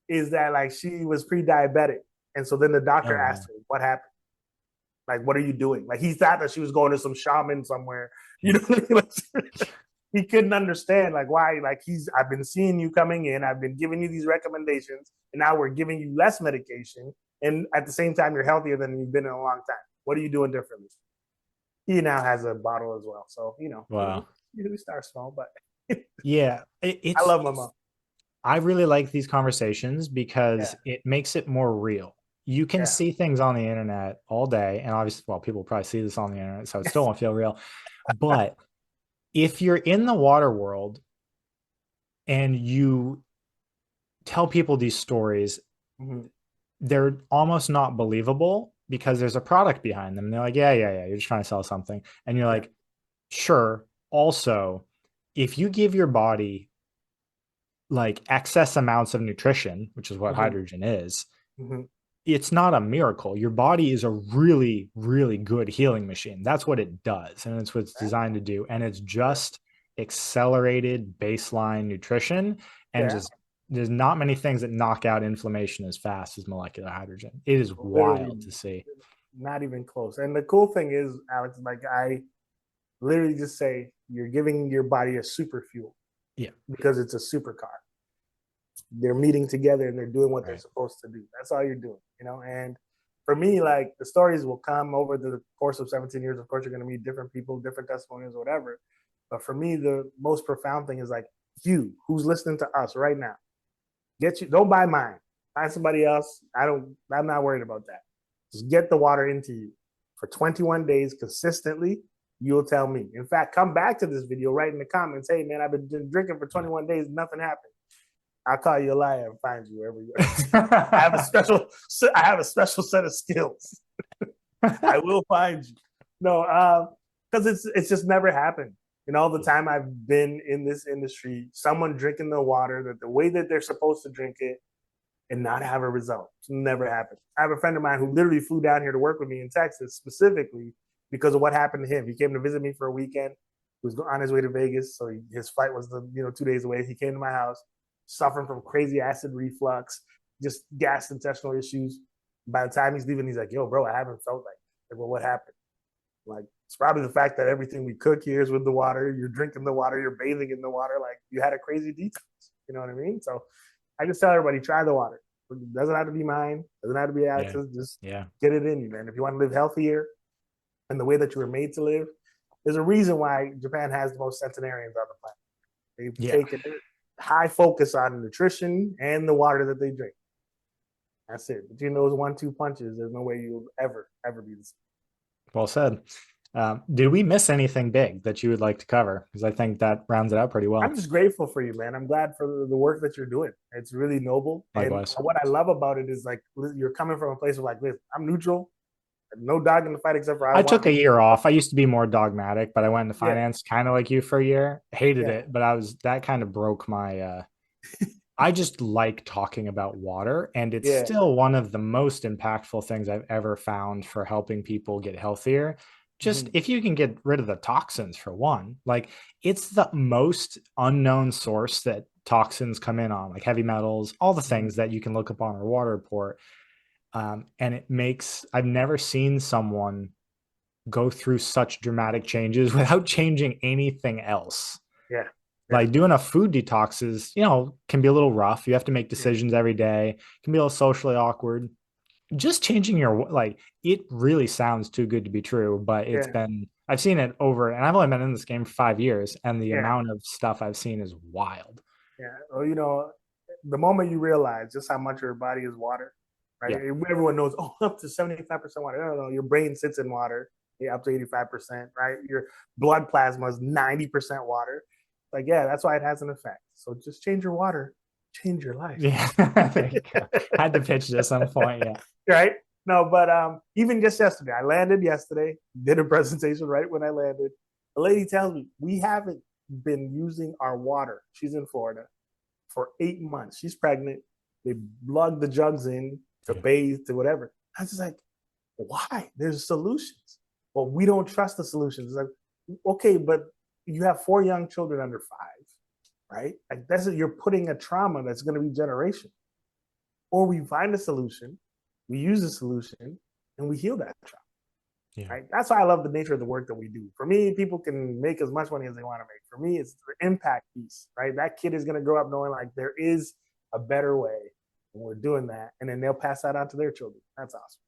is that like she was pre-diabetic, and so then the doctor asked her what happened. Like, what are you doing? Like he thought that she was going to some shaman somewhere. He couldn't understand like why. Like I've been seeing you coming in. I've been giving you these recommendations, and now we're giving you less medication, and at the same time you're healthier than you've been in a long time. What are you doing differently? He now has a bottle as well, so Wow. We start small, but yeah, I love my mom. I really like these conversations because it makes it more real. You can see things on the internet all day, and obviously, well, people probably see this on the internet, so it still won't feel real. But if you're in the water world and you tell people these stories, they're almost not believable because there's a product behind them. And they're like, yeah, you're just trying to sell something. And you're like, sure. Also, if you give your body like excess amounts of nutrition, which is what hydrogen is, it's not a miracle. Your body is a really, really good healing machine. That's what it does. And it's what it's designed to do. And it's just accelerated baseline nutrition. And just there's not many things that knock out inflammation as fast as molecular hydrogen. It is wild to see. Not even close. And the cool thing is, Alex, like I literally just say you're giving your body a super fuel. Yeah. Because it's a supercar. They're meeting together and they're doing what they're supposed to do. That's all you're doing, And for me, like the stories will come over the course of 17 years. Of course, you're going to meet different people, different testimonials, whatever. But for me, the most profound thing is like you, who's listening to us right now. Don't buy mine. Find somebody else. I'm not worried about that. Just get the water into you for 21 days consistently. You'll tell me. In fact, come back to this video, write in the comments, hey man, I've been drinking for 21 days, nothing happened. I'll call you a liar and find you wherever you are. I have a special set of skills. I will find you. No, because it's just never happened. And all the time I've been in this industry, someone drinking the water that the way that they're supposed to drink it and not have a result. It's never happened. I have a friend of mine who literally flew down here to work with me in Texas specifically because of what happened to him. He came to visit me for a weekend. He was on his way to Vegas, so his flight was 2 days away. He came to my house, suffering from crazy acid reflux, just gastrointestinal issues. By the time he's leaving, he's like, yo, bro, I haven't felt like well, what happened? Like, it's probably the fact that everything we cook here is with the water. You're drinking the water. You're bathing in the water. Like, you had a crazy detox. You know what I mean? So I just tell everybody, try the water. It doesn't have to be mine. It doesn't have to be Alex's. Just get it in you, man. If you want to live healthier and the way that you were made to live, there's a reason why Japan has the most centenarians on the planet. They've taken high focus on nutrition and the water that they drink. That's it. Between those 1-2 punches, there's no way you'll ever be the same. Well said. Did we miss anything big that you would like to cover? Because I think that rounds it out pretty well. I'm just grateful for you, man. I'm glad for the work that you're doing. It's really noble. Likewise. And what I love about it is like you're coming from a place of like, listen, I'm neutral. No dog in the fight except for I took a year off. I used to be more dogmatic, but I went into finance kind of like you for a year. Hated it, but that kind of broke my I just like talking about water, and it's still one of the most impactful things I've ever found for helping people get healthier. Just if you can get rid of the toxins for one, like it's the most unknown source that toxins come in on, like heavy metals, all the things that you can look up on our water report. And I've never seen someone go through such dramatic changes without changing anything else. Yeah. Yeah. Like doing a food detox is, can be a little rough. You have to make Yeah. decisions every day. It can be a little socially awkward. Just changing your like it really sounds too good to be true, but Yeah. I've seen it over, and I've only been in this game for 5 years, and the Yeah. amount of stuff I've seen is wild. Yeah. Well, the moment you realize just how much your body is water, right? Yeah. Everyone knows, oh, up to 75% water. No, your brain sits in water, up to 85%, right? Your blood plasma is 90% water. Like, yeah, that's why it has an effect. So just change your water, change your life. Yeah. There you go. Had to pitch it at some point. Yeah. Right? No, but even just yesterday, I landed yesterday, did a presentation right when I landed. The lady tells me we haven't been using our water. She's in Florida for 8 months. She's pregnant. They lug the jugs in to Yeah. bathe to whatever. I was just like, why? There's solutions. Well, we don't trust the solutions. It's like, okay, but you have 4 young children under 5, right? Like you're putting a trauma that's going to be generational. Or we find a solution, we use a solution, and we heal that trauma. Yeah. Right? That's why I love the nature of the work that we do. For me, people can make as much money as they want to make. For me, it's the impact piece, right? That kid is going to grow up knowing like there is a better way, and we're doing that, and then they'll pass that on to their children. That's awesome.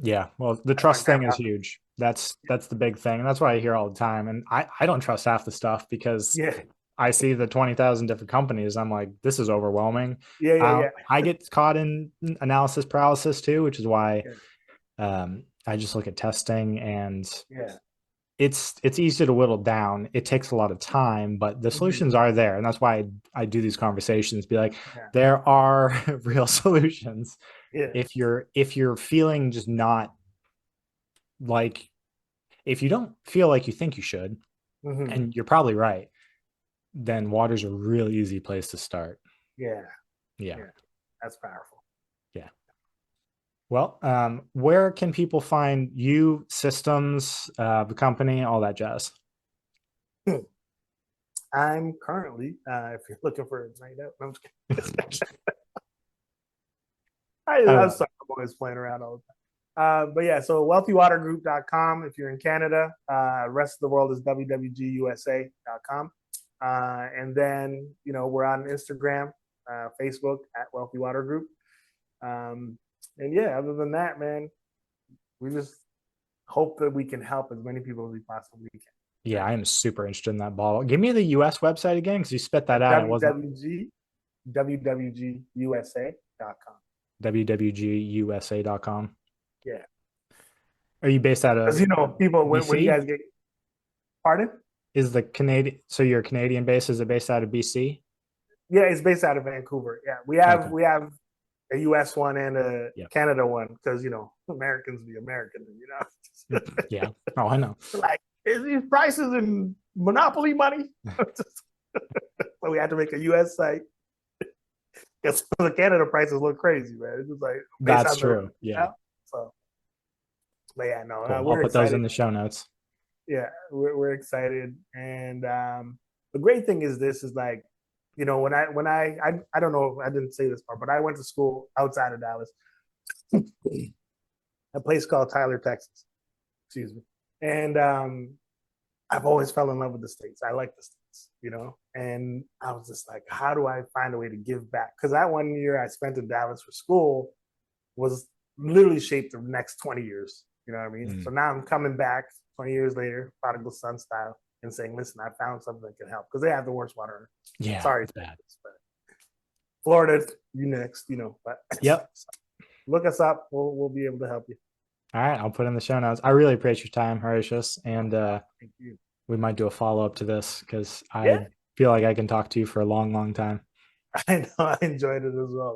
Yeah. Well, the That's my trust thing is grandpa. huge. That's the big thing. And that's what I hear all the time. And I don't trust half the stuff because Yeah, I see the 20,000 different companies. I'm like, this is overwhelming. yeah, yeah, yeah, I get caught in analysis paralysis too, which is why yeah, I just look at testing, and yeah. it's easy to whittle down. It takes a lot of time, but the Mm-hmm. solutions are there. And that's why I do these conversations, be like, Yeah, there are real solutions. yeah. If you're feeling just not like, if you don't feel like you think you should, Mm-hmm. and you're probably right, then water's a really easy place to start. Yeah, Yeah. yeah. That's powerful. Yeah. Well, where can people find you, systems, the company, all that jazz? I'm currently, if you're looking for a night out, no, I'm just kidding. I I'm love sorry, I'm always playing around all the time. But yeah, so wealthywatergroup.com if you're in Canada. Rest of the world is wwgusa.com. And then, we're on Instagram, Facebook at Wealthy Water Group. And yeah, other than that, man, we just hope that we can help as many people as we possibly can. Yeah, Right? I am super interested in that bottle. Give me the US website again, because you spit that out. It wasn't www.usa.com. wwgusa.com. Yeah. Are you based out Because, of people, when you BC? guys get, pardon? Is the Canadian, so you're Canadian base? Is it based out of BC? Yeah, it's based out of Vancouver. Yeah. We Okay. have, we have a US one and a Yeah. Canada one because, Americans be American, Yeah. Oh, I know. like, is these prices in monopoly money? So we had to make a US site because the Canada prices look crazy, man. It's just like based That's on the, true. Yeah. so, but yeah, no, Cool. I'll we're put those in excited. the show notes. Yeah, we're excited, and the great thing is this is like, when I don't know, I didn't say this part, but I went to school outside of Dallas, a place called Tyler, Texas. Excuse me, and I've always fell in love with the States. I like the States, and I was just like, how do I find a way to give back? Because that one year I spent in Dallas for school was literally shaped the next 20 years. You know what I mean? So now I'm coming back 20 years later, prodigal son style, and saying, listen, I found something that can help because they have the worst water. Yeah. Sorry, It's bad. but Florida, you next, but Yep. look us up. We'll be able to help you. All right. I'll put in the show notes. I really appreciate your time, Horrasias. And Thank you. we might do a follow up to this because Yeah, I feel like I can talk to you for a long, long time. I know. I enjoyed it as well.